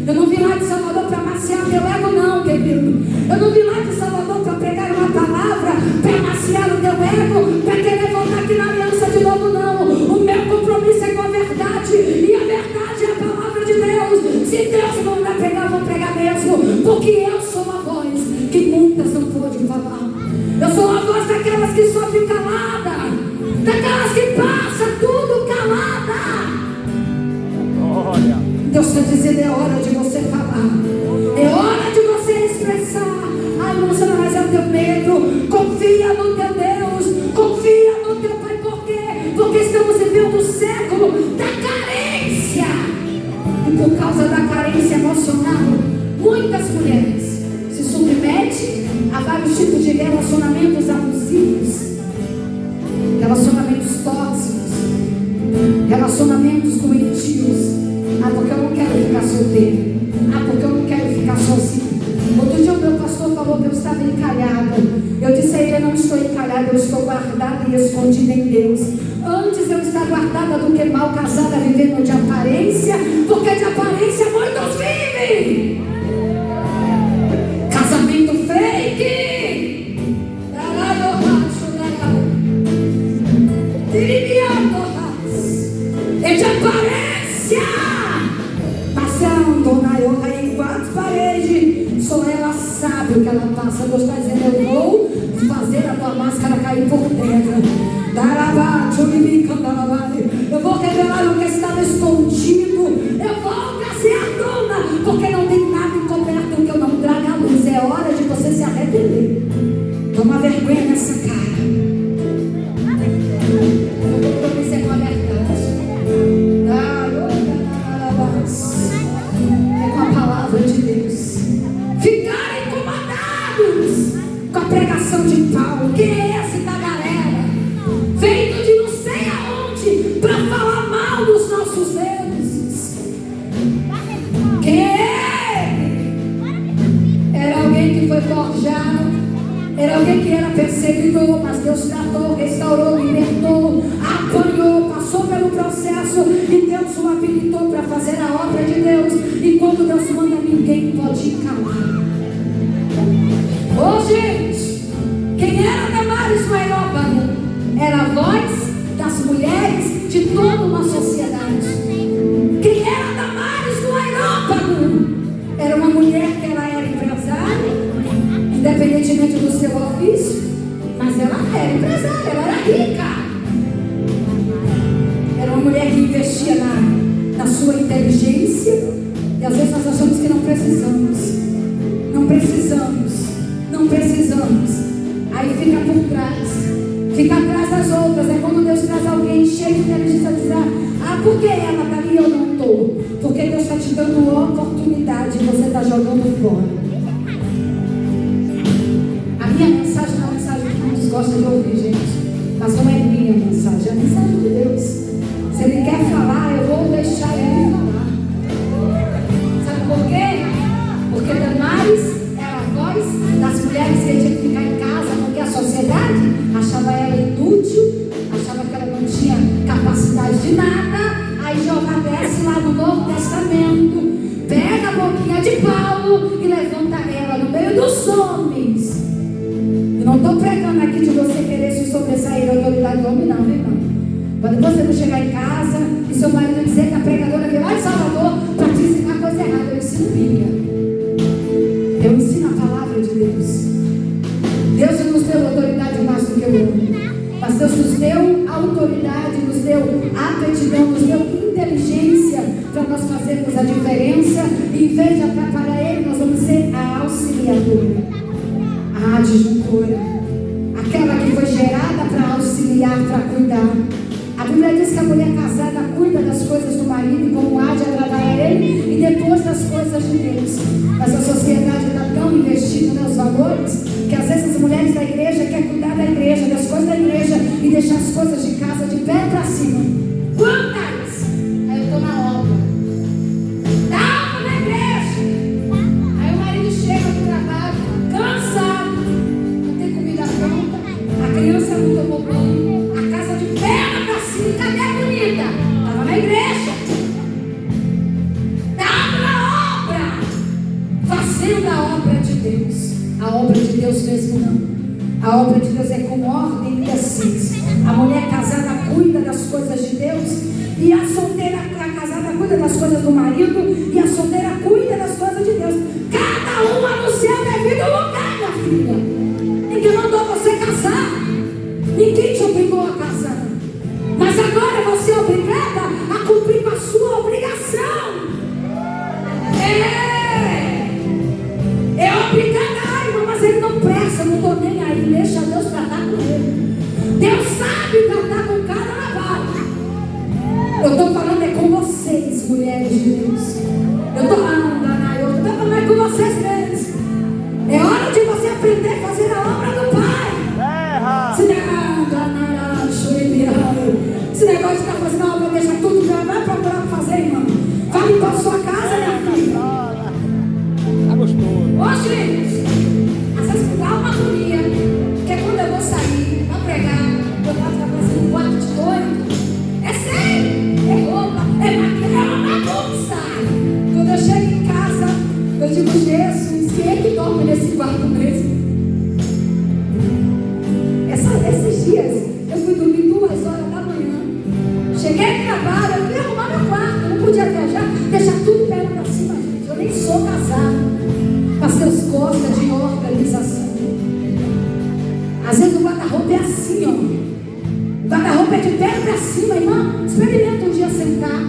Eu não vim lá de Salvador para maciar meu ego, não, querido. Eu não vim lá de Salvador para pregar uma palavra, para maciar o teu ego, para querer voltar aqui na aliança de novo, não. O meu compromisso é com a verdade, e a verdade é a palavra de Deus. Se Deus mandar pregar, eu vou pregar mesmo, porque eu sou uma voz que muitas não podem falar. Eu sou a voz daquelas que sofrem calada, daquelas que passam tudo calada. Deus está dizendo: é hora de você falar, é hora de você expressar. Ai, moça, mas é o teu medo. Confia no teu Deus, confia no teu Pai. Por quê? Porque estamos vivendo o século da carência. E por causa da carência emocional, muitas mulheres se submetem a vários tipos de relacionamentos abusivos, relacionamentos tóxicos, relacionamentos doentios. Ah, porque eu não quero ficar solteiro. Ah, porque eu não quero ficar sozinho. Outro dia o meu pastor falou que eu estava encalhada. Eu disse a ele: eu não estou encalhada, eu estou guardada e escondida em Deus. Antes eu estar guardada do que mal casada vivendo de aparência, porque de aparência muitos vivem. Casamento fake. É de aparência. Passando na yoga em quatro paredes, só ela sabe o que ela passa. Deus está dizendo: eu vou fazer a tua máscara cair por terra. Darabate, Eu vou revelar o que estava escondido. Eu vou trazer à tona, porque não tem nada encoberto que eu não traga à luz. É hora de você se arrepender. Toma vergonha nessa cara. Eu vou prometer com a verdade. É com a palavra de Deus. Ficaram incomodados com a pregação de Paulo. Quem é esse da galera? Feito de não sei aonde para falar mal dos nossos deuses. Quem é ele? Era alguém que foi forjado. Era alguém que era perseguidor, mas Deus tratou, restaurou, libertou, apanhou, passou pelo processo e Deus o habilitou para fazer a obra de Deus. E quando Deus manda, ninguém pode calar. Ô gente, quem era Damares no Areópago? Era a voz das mulheres de toda uma sociedade. Quem era Damares no Areópago? Era uma mulher que ela era empresária, independentemente do seu ofício, mas ela era empresária, ela era rica. Era uma mulher que investia na sua inteligência. E às vezes nós achamos que não precisamos. Aí fica por trás, fica atrás das outras. É quando Deus traz alguém cheio de inteligência, dizer: ah, por que ela está ali e eu não estou? Porque Deus está te dando uma oportunidade e você está jogando fora. A minha mensagem é uma mensagem que muitos gostam de ouvir, gente, mas não é minha mensagem, é a mensagem de Deus. Se Ele quer falar, eu vou deixar Ele falar. Sabe por quê? Porque Damares era a voz das mulheres que tinham que ficar em casa, porque a sociedade achava ela inútil, achava que ela não tinha capacidade de nada. Aí Jeová desce lá no Novo Testamento, pega a boquinha de Paulo e levanta ela no meio dos homens. Eu não estou pregando aqui de você querer se sobressair da autoridade do homem, não, viu, irmão? Quando você não chegar em casa e seu marido dizer que a pregadora veio lá de Salvador para te ensinar coisa errada, eu ensino Bíblia. Eu ensino a palavra de Deus. Deus não nos deu autoridade mais do que o homem, mas Deus nos deu autoridade, nos deu aptidão, nos deu inteligência para nós fazermos a diferença. E em vez de atrapalhar Ele, nós vamos ser a auxiliadora, a adjuntora, aquela que foi gerada para auxiliar, para cuidar. A Bíblia diz que a mulher casada cuida das coisas do marido, como há de agradar a ele, e depois das coisas de Deus. Mas a sociedade está tão investida nos valores, que às vezes as mulheres da igreja querem cuidar da igreja, das coisas da igreja, e deixar as coisas de casa de pé para cima. Quantas? Aí eu estou na obra. Estava na igreja. Aí o marido chega do trabalho, cansado, não tem comida pronta, a criança não tomou banho, a casa de perna para cima. Cadê a bonita? Estava na igreja. Estava na obra, fazendo a obra de Deus. A obra de Deus mesmo não. A obra de Deus é com ordem e decência. A mulher casada cuida das coisas de Deus, e a solteira, a casada cuida das coisas do marido, e a solteira cuida das coisas de Deus. Cada uma no seu devido lugar, minha filha. Ninguém mandou você casar, ninguém te obrigou a casar, mas agora você é obrigada a cumprir com a sua obrigação. É obrigada. Mas ele não presta, não estou nem aí, deixa Deus tratar com ele. Deus sabe tratar com cada navalha. Eu estou falando é com vocês, mulheres de Deus. Eu estou falando com vocês mesmos. É hora de você aprender a fazer a obra do Pai. Esse negócio de estar fazendo a obra, deixa tudo, vai procurar fazer, irmão. Vai limpar a sua casa, minha filha. Tá gostoso. Ô, gente, às vezes me dá uma agonia, que é quando eu vou sair para pregar, eu estava fazendo um quarto de doido. É sério, é roupa, é maquiagem, é uma bagunça. Quando eu chego em casa, eu digo: Jesus, quem é que dorme nesse quarto mesmo? Esses dias, eu fui dormir 2 horas da manhã. Cheguei no trabalho, eu fui arrumar meu quarto, eu não podia viajar, deixar tudo perna para cima, gente. Eu nem sou casada. Mas Deus gosta de organização. Às vezes o guarda-roupa é assim, ó. O guarda-roupa é de pé cima, irmão. Experimenta um dia sentar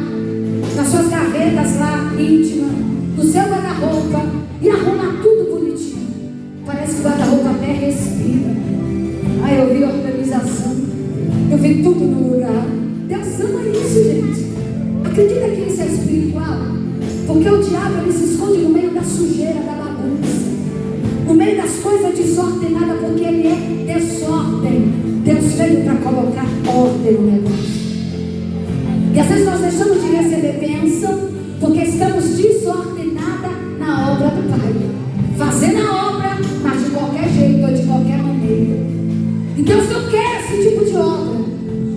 nas suas gavetas lá, íntimas, no seu guarda-roupa, e arrumar tudo bonitinho. Parece que o guarda-roupa até respira. Aí eu vi organização, eu vi tudo no lugar. Deus ama isso, gente. Acredita que isso é espiritual? Porque o diabo, ele se esconde no meio da sujeira, da bagunça, no meio das coisas desordenadas, porque ele é desordem. Deus veio para colocar ordem no negócio. E às vezes nós deixamos de receber bênção porque estamos desordenadas na obra do Pai, fazendo a obra, mas de qualquer jeito ou de qualquer maneira. E Deus não quer esse tipo de obra.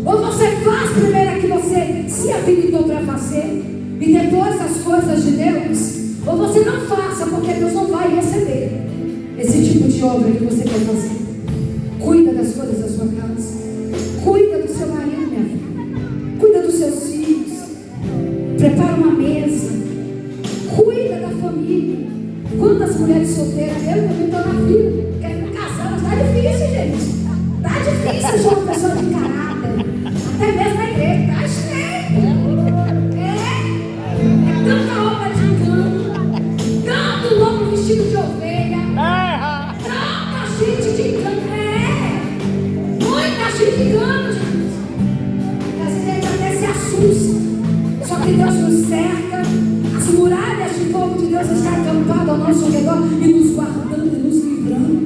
Ou você faz primeiro a que você se habilitou para fazer, e depois as coisas de Deus, ou você não faça, porque Deus não vai receber esse tipo de obra que você quer fazer. Cuida das coisas da sua casa, cuida do seu marido, minha filha, cuida dos seus filhos, prepara uma mesa, cuida da família. Quantas mulheres solteiras, eu também estou na fila, quero casar, mas está difícil, gente. Está difícil achar uma pessoa de caráter, até mesmo na igreja, está cheio. É tanta roupa de cama, tanto louco vestido de ovelha, tanta gente de cama, muita gente de cama, gente. E às vezes a gente até se assusta. Só que Deus nos cerca, as muralhas de fogo de Deus estão acampadas ao nosso redor e nos guardando e nos livrando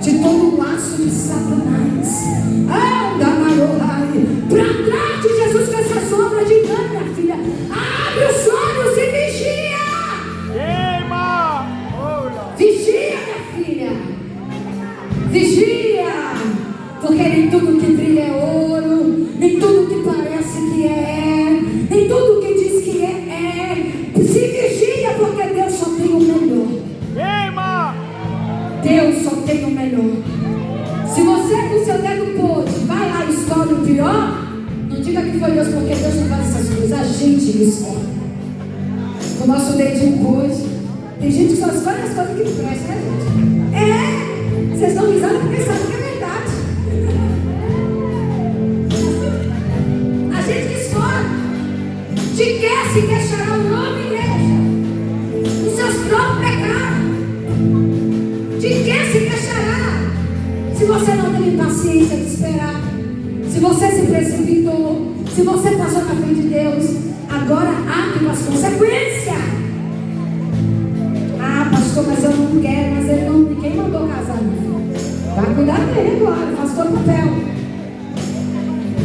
de todo o laço de Satanás. Para trás de Jesus com essa sombra de engano, minha filha, abre os olhos e vigia. Vigia, minha filha, vigia, porque nem tudo que brilha é ouro, nem tudo que parece que é, nem tudo que diz que é. Se vigia, porque Deus só tem o melhor. Deus só tem o melhor. Se você com seu dedo podre vai lá e escolhe o pior, não diga que foi Deus, porque Deus não faz essas coisas, a gente que escolhe. O nosso dedinho podre, tem gente que só escolhe as coisas que prestam, né, gente? Vocês estão risando porque sabem que é verdade. A gente que escolhe, te quer, se queixará o nome, igreja, os seus próprios pecados, te quer, se queixará. Se você não teve paciência de esperar, se você se precipitou, se você passou na frente de Deus, agora arque com as consequências. Ah, pastor, mas eu não quero, mas ele não, ninguém mandou casar. Vai cuidar dele agora, faz todo o papel.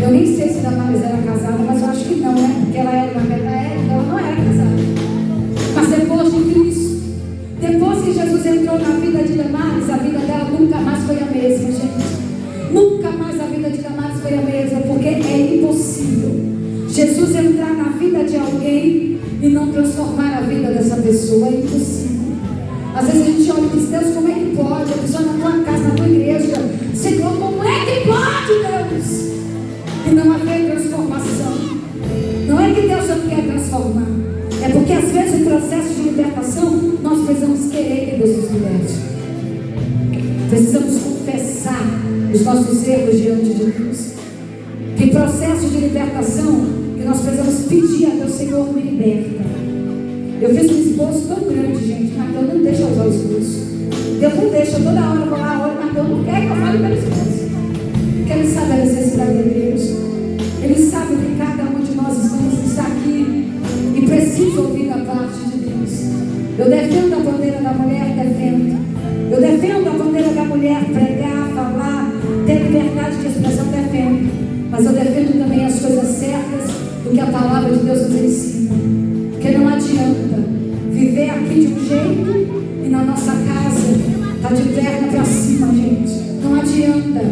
Eu nem sei se a Damares era casada, mas eu acho que não, né? Porque ela era uma época, ela não era casada. Mas depois de Cristo, depois que Jesus entrou na vida de Damares, a vida dela nunca mais foi a mesma, gente. Nunca mais a vida de Damares foi a mesma, porque é impossível Jesus entrar na vida de alguém e não transformar a vida dessa pessoa. É impossível. Às vezes a gente olha e diz: Deus, como é que pode? A pessoa na tua casa, na tua igreja, Senhor, como é que pode, Deus? E não haver transformação. Não é que Deus não quer transformar, é porque às vezes o processo de libertação nós precisamos querer que Deus nos liberte. Precisamos confessar os nossos erros diante de Deus. Tem processo de libertação que nós precisamos pedir a Deus: Senhor, me liberta. Eu fiz um esforço tão grande, gente, mas Deus não deixa eu usar o esforço. Deus não deixa, toda hora eu vou lá, mas Deus não quer que eu fale pelo esforço. Porque Ele sabe a necessidade da igreja. Ele sabe que cada um de nós está aqui e precisa ouvir da parte de Deus. Eu defendo a bandeira da mulher, defendo. Eu defendo a bandeira da mulher, pregar, falar, ter liberdade de expressão, defendo. Mas eu defendo também as coisas certas do que a palavra de Deus nos ensina. Porque não adianta viver aqui de um jeito e na nossa casa tá de perna para cima, gente. Não adianta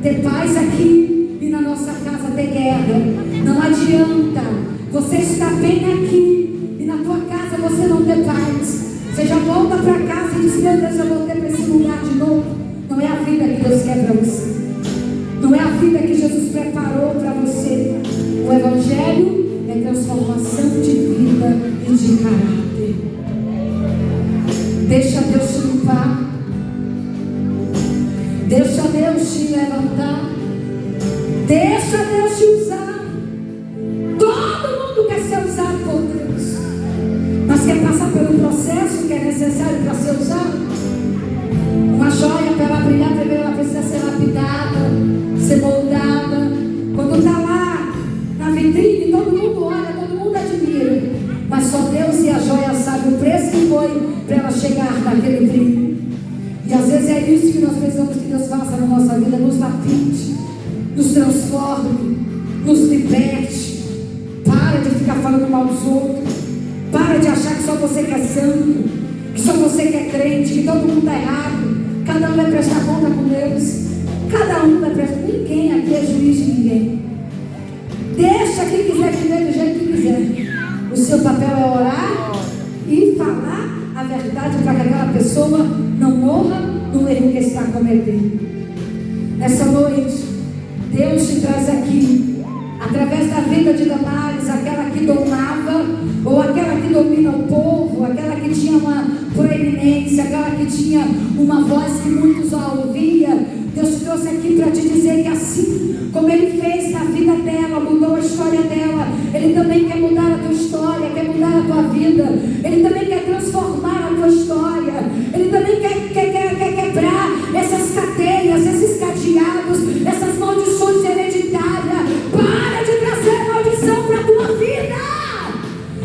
ter paz aqui e na nossa casa ter guerra. Não adianta você estar bem aqui e na tua casa você não ter paz. Você já volta para casa e diz: meu Deus, eu voltei para esse lugar de novo. Não é a vida que Deus quer para você. Não é a vida que Jesus preparou para você. O Evangelho é transformação de vida e de caráter. Deixa Deus te limpar. Deixa Deus te levantar. Deixa Deus te usar. vitrine, todo mundo olha, todo mundo admira, mas só Deus e a joia sabem o preço que foi para ela chegar naquele brilho. E às vezes é isso que nós precisamos que Deus faça na nossa vida: nos lapide, nos transforme, nos liberte. Para de ficar falando mal dos outros. Para de achar que só você que é santo, que só você que é crente, que todo mundo está errado. Cada um vai prestar conta com Deus. Cada um vai prestar. Ninguém aqui é juiz de ninguém. Deixa quem quiser viver do jeito que quiser. O seu papel é orar e falar a verdade para que aquela pessoa não morra no erro que está cometendo. Essa noite, Deus te traz aqui, através da vida de Damares, aquela que domava, ou aquela que domina o povo, aquela que tinha uma proeminência, aquela que tinha uma voz que muitos a ouvia. Deus te trouxe aqui para te dizer que assim como Ele fez na vida dela, mudou a história dela, Ele também quer mudar a tua história, quer mudar a tua vida. Ele também quer transformar a tua história. Ele também quer quebrar essas cadeias, esses cadeados, essas maldições hereditárias. Para de trazer maldição para a tua vida.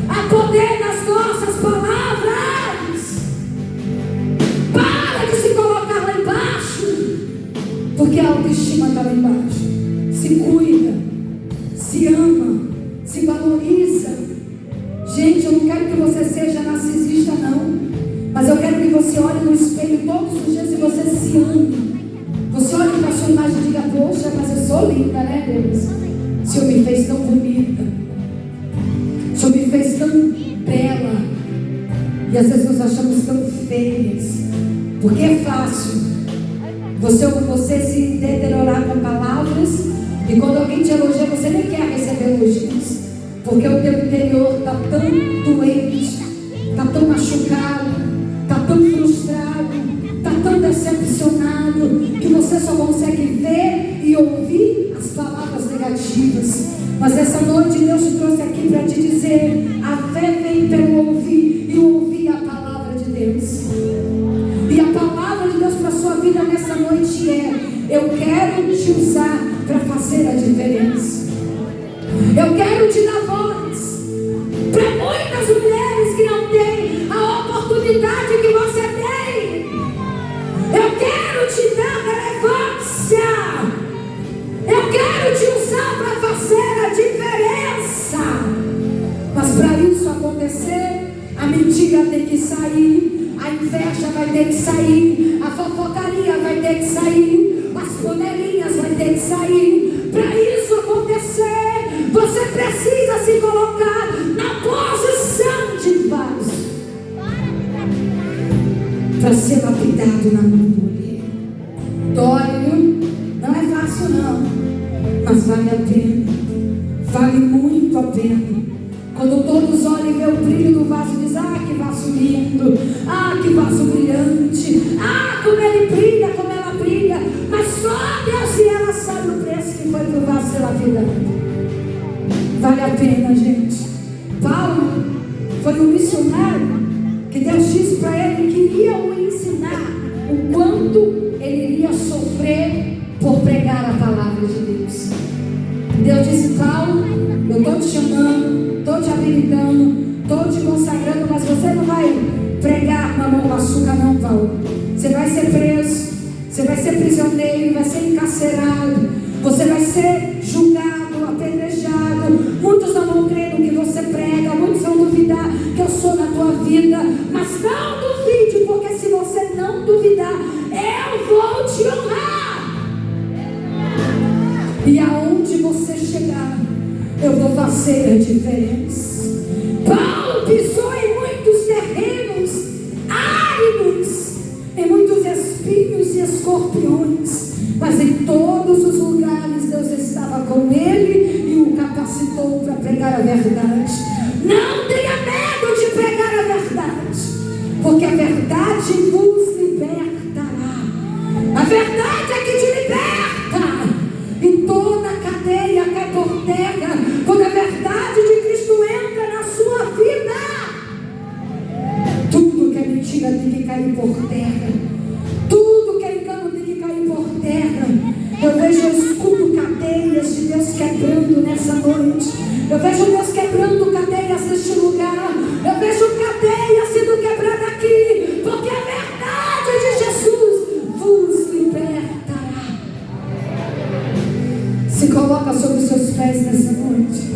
Há poder nas nossas palavras. Para de se colocar lá embaixo, porque a autoestima está lá embaixo. Se cuida, se ama, se valoriza. Gente, eu não quero que você seja narcisista, não, mas eu quero que você olhe no espelho todos os dias e você se ame. Você olha para a sua imagem e diga: poxa, mas eu sou linda, né, Deus? O Senhor me fez tão bonita, o Senhor me fez tão bela. E às vezes nós achamos tão feias, porque é fácil você se deteriorar com palavras, e quando alguém te elogia, você nem quer receber elogios, porque o teu interior está tão doente, está tão machucado, está tão frustrado, está tão decepcionado, que você só consegue ver e ouvir as palavras negativas. Mas essa noite Deus te trouxe aqui para te dizer: a fé vem pelo ouvir, e ouvir a palavra de Deus. E a palavra de Deus para a sua vida nessa noite é: eu quero te usar para fazer a diferença. Eu quero te dar voz para muitas mulheres que não têm a oportunidade que você tem. Eu quero te dar relevância. Eu quero te usar para fazer a diferença. Mas para isso acontecer, a mentira tem que sair, a inveja vai ter que sair, a fofocaria vai ter que sair, as panelinhas vai ter que sair. Para isso acontecer, você precisa se colocar na posição de vaso para ser lapidado na mão do olheiro. Dói, viu? Não é fácil não, mas vale a pena, vale muito a pena. Quando todos olham e vê o brilho do vaso, diz: ah, que vaso lindo, ah, que vaso brilhante, ah, como ele brilha, como ela brilha. Mas só Deus e ela sabem o preço que foi para o vaso ser lapidado. Vale a pena, gente. Paulo foi um missionário que Deus disse para ele que iria o ensinar o quanto ele iria sofrer por pregar a palavra de Deus. Deus disse: Paulo, eu estou te chamando, estou te habilitando, estou te consagrando, mas você não vai pregar mamão com açúcar não, Paulo. Você vai ser preso, você vai ser prisioneiro, vai ser encarcerado, você vai ser julgado, apedrejado. Muitos não vão crer no que você prega, muitos vão duvidar que eu sou na tua vida, mas não duvide, porque se você não duvidar, eu vou te honrar. E aonde você chegar, eu vou fazer a diferença. Paulo pisou em muitos terrenos áridos, em muitos espinhos e escorpiões, mas em todos os lugares Deus estava com ele e o capacitou para pregar a verdade. Não tenha medo de pregar a verdade, porque a verdade nos libertará. A verdade é que te liberta. E toda cadeia cai por terra quando a verdade de Cristo entra na sua vida. Tudo que é mentira tem que cair por terra. Tudo que é engano tem que cair por terra. Eu vejo, eu escuto cadeias de Deus quebrando. Eu vejo Deus quebrando cadeias neste lugar. Eu vejo cadeias sendo quebradas aqui, porque a verdade de Jesus vos libertará. Se coloca sobre os seus pés nessa noite.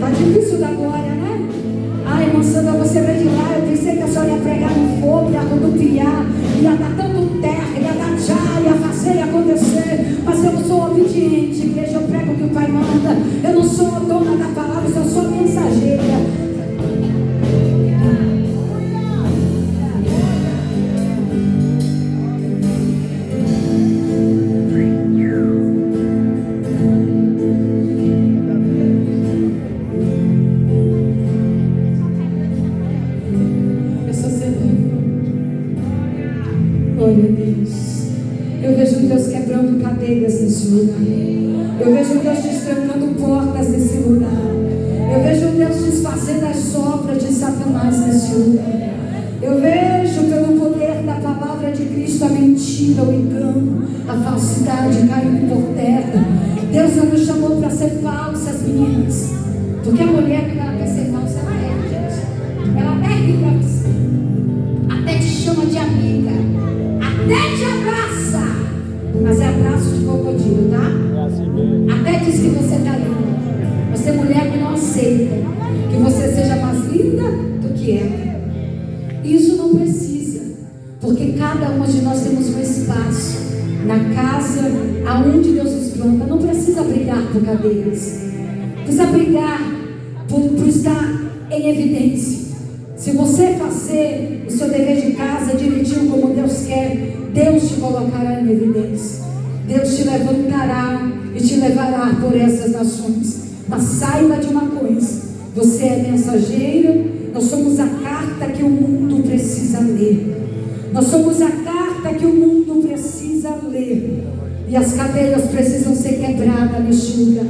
Tá difícil da glória, né? Ai, irmã Sandra, você veio de lá. Eu pensei que a senhora ia pregar no fogo, ia rodopiar, ia dar tanto terra, ia dar já, ia fazer, ia acontecer. Mas eu sou obediente, igreja. Eu prego o que o Pai manda. Eu não sou a dona da palavra, eu sou mensageira. Nesse lugar. Eu vejo Deus destrancando portas nesse lugar. Eu vejo Deus desfazendo as sobras de Satanás nesse lugar. Eu vejo pelo poder da palavra de Cristo a mentira, o engano, a falsidade caindo por terra. Deus não nos chamou para ser falsas, meninas. Porque a mulher que ela quer ser falsa, ela é, gente. Ela até ri pra você, até te chama de amiga, até te abraça. Mas é abraço de crocodilo, tá? É assim mesmo. Até diz que você está linda. Você é mulher que não aceita que você seja mais linda do que ela. Isso não precisa, porque cada uma de nós temos um espaço na casa aonde Deus nos planta. Não precisa brigar por cadeiras. Precisa brigar por estar em evidência. Se você fazer o seu dever de casa direitinho como Deus quer, Deus te colocará em evidência. Deus te levantará e te levará por essas nações. Mas saiba de uma coisa: você é mensageira. Nós somos a carta que o mundo precisa ler. Nós somos a carta que o mundo precisa ler. E as cadeias precisam ser quebradas neste lugar.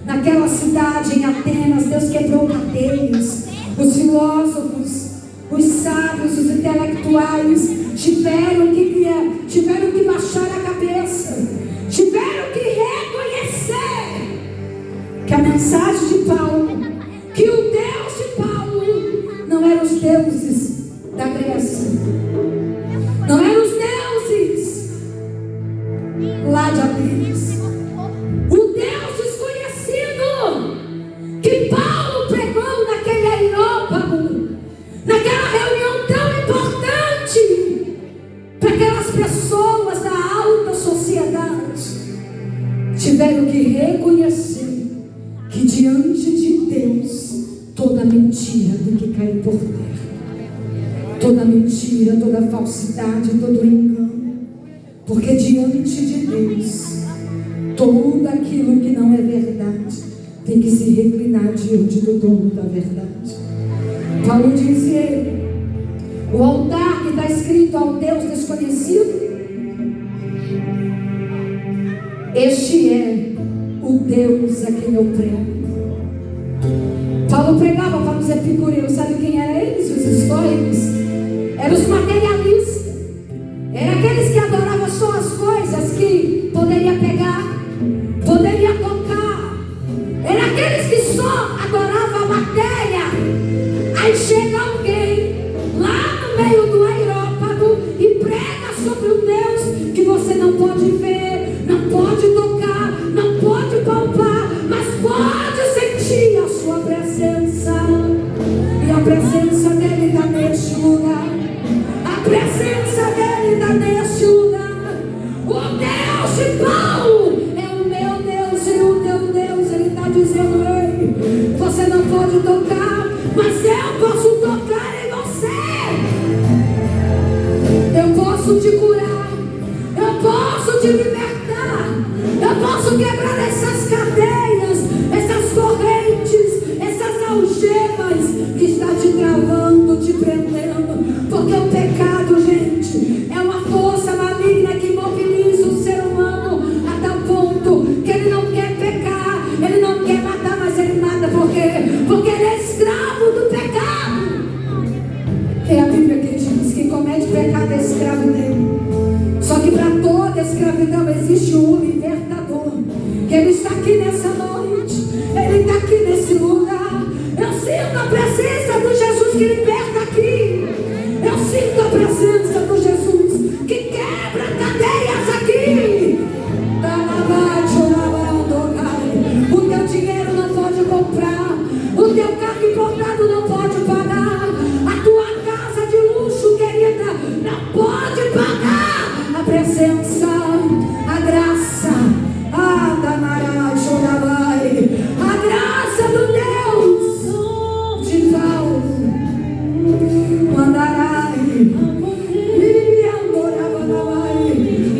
Naquela cidade, em Atenas, Deus quebrou cadeias. Os filósofos, os sábios, os intelectuais tiveram que baixar a cabeça, tiveram que reconhecer que a mensagem de Paulo, que o Deus de Paulo não eram os deuses da Grécia, não eram os deuses lá de Atenas, o Deus desconhecido que Paulo pregou naquele aerópago, naquela reunião tão importante para aquelas pessoas da alta sociedade, tiveram que reconhecer que diante de Deus toda mentira tem que cair por terra, toda mentira, toda falsidade, todo engano, porque diante de Deus tudo aquilo que não é verdade tem que se reclinar diante do dono da verdade. Paulo dizia: o altar que está escrito ao Deus desconhecido, este é o Deus a quem eu prego. Paulo pregava para os epicureus. Sabe quem eram eles? Os estoicos. Eram os materialistas. Eram aqueles que adoravam só as coisas que poderia pegar, poderia tocar. Eram aqueles que só adoravam a matéria. Aí chega alguém lá no meio do aerópago e prega sobre um Deus que você não pode ver, não pode tocar, não pode palpar, mas pode sentir a sua presença. E a presença dele está neste lugar. A presença dele está neste lugar. O Deus de Paulo é o meu Deus e o teu Deus. Ele está dizendo: ei, você não pode tocar, mas eu posso tocar em você. Eu posso te curar, eu posso te libertar, eu posso quebrar essas cadeias, essas correntes, essas algemas que está te travando, te prendendo. Porque o pecado, gente, é uma força maligna que mobiliza o ser humano a tal ponto que ele não quer pecar, ele não quer matar, mas ele mata. Por quê? Porque ele é escravo do pecado. É a Bíblia que diz: quem comete pecado é escravidão. Só que para toda escravidão existe um libertador. Ele está aqui nessa noite. Ele está aqui nesse lugar. Eu sinto a presença do Jesus que liberta aqui. Eu sinto a presença do Jesus que quebra cadeias aqui. O teu dinheiro não pode comprar. O teu carro importado não pode pagar. A tua casa de luxo, querida, não pode pagar a presença, a graça, a graça do Deus de Paulo.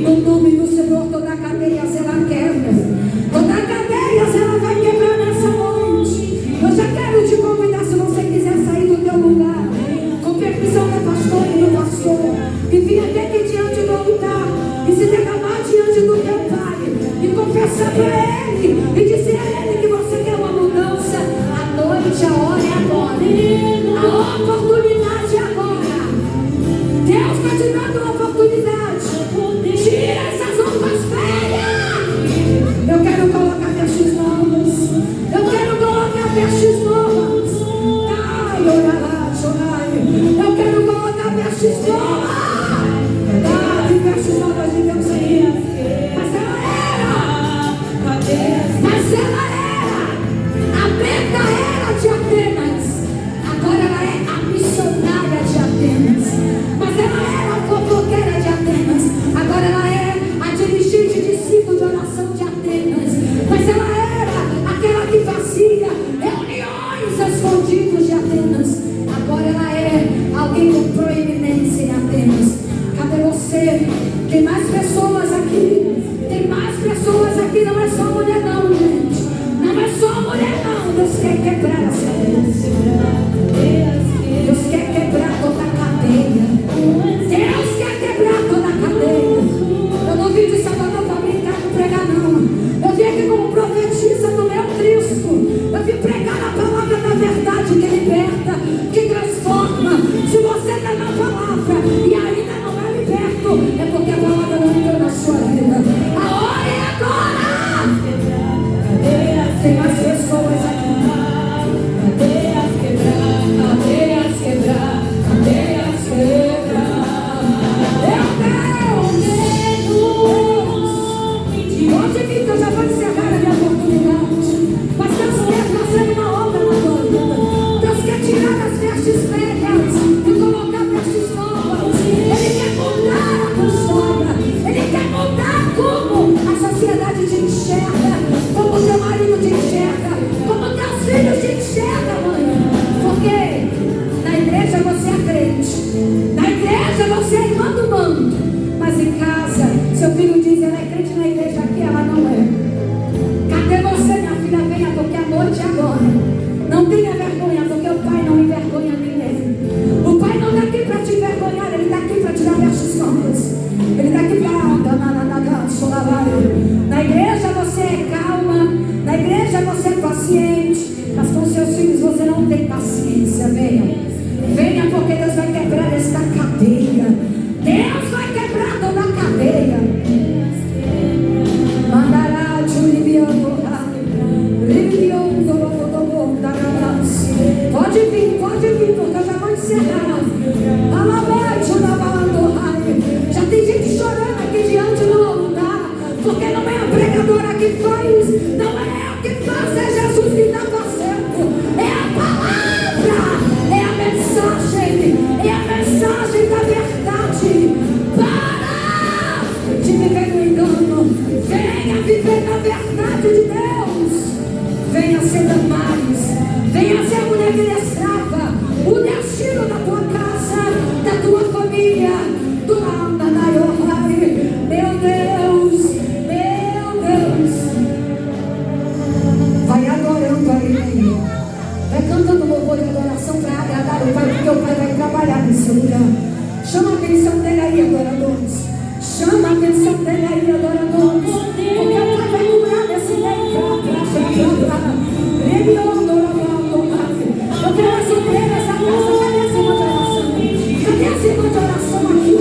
No nome do Senhor, toda cadeia será quebra. Toda cadeia ela vai quebrar nessa noite. Eu já quero te convidar, se você quiser sair do teu lugar, com permissão da pastora e do pastor, e vir até aqui diante do altar e se derramar diante do teu Pai e confessar para Ele e dizer a Ele que você quer uma mudança. A noite, a hora é agora. A oportunidade é agora. Deus está te dando uma oportunidade. Tira essas roupas velhas. Eu quero colocar vestes novas. Eu quero colocar vestes novas. Eu quero colocar vestes novas. Tem vestes novas de Deus aí. Mas ela era a Beta era de Atenas. Agora ela é a missionária de Atenas. Mas ela era a fofoqueira de Atenas. Agora ela é a dirigente de ciclo de oração de Atenas. Mas ela era aquela que fazia reuniões escondidas de Atenas. Agora ela é alguém com proeminência em Atenas. Cadê você? Tem mais pessoas aqui. Tem mais pessoas aqui. Não é só mulher não, gente. Não é só mulher não. Deus quer quebrar as cadeias. Deus quer quebrar toda a cadeia. Deus quer quebrar toda a cadeia. Eu não vim de Salvador para brincar com pregar não. Eu vim aqui como profetisa do meu Cristo. Eu vim pregar a palavra da verdade que liberta, que transforma. Se você está na palavra e ainda não é liberto, é porque a palavra não entrou na sua vida. A hora é agora. Tem mais pessoas aqui. Cadeias quebrar, cadeias quebrar, cadeias quebrar. Hoje aqui que eu já vou encerrar a minha oportunidade. Mas Deus quer fazer uma obra na tua vida. Deus quer tirar as vestes velhas e colocar vestes novas. Ele quer mudar a tua história. Ele quer mudar como a sociedade te enxerga, como teu marido te enxerga, como teus filhos te enxergam, mãe. Porque na igreja você é crente, na igreja você é irmã do mano, mas em casa seu filho diz: ela é crente na igreja, aqui ela não é. Cadê você, minha filha? Venha, porque a noite é agora. Não tenha vergonha, porque o Pai não envergonha ninguém. O Pai não está aqui para te envergonhar, Ele está aqui para tirar vestes novas. Ele está aqui para na igreja você é calma, na igreja você é paciente, mas com seus filhos você não tem paciência. Venha, venha, porque Deus vai quebrar esta cadeia. Deus vai quebrar toda a cadeia. Mandará de liviando. Pode vir, porque eu já vou encerrar. Já tem gente chorando aqui diante do altar, porque não é a pregadora que faz, não é eu que faço, é Jesus que está fazendo. É a palavra, é a mensagem da verdade. Para de viver no engano, venha viver na verdade de Deus. Venha ser Damares, venha ser a mulher que lhe escrava, o destino da tua casa, da tua família, do lado da Yohai. Meu Deus, vai adorando a Ele, vai cantando louvor e adoração para agradar o Pai, porque o Pai vai trabalhar nesse lugar. Chama a atenção dele aí, adoradores. Chama a atenção dele aí, adoradores, porque o Pai vai curar desse meio. Eu quero as obreiras da casa. Cadê essa irmã de oração? Cadê essa irmã de oração aqui?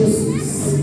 Jesus.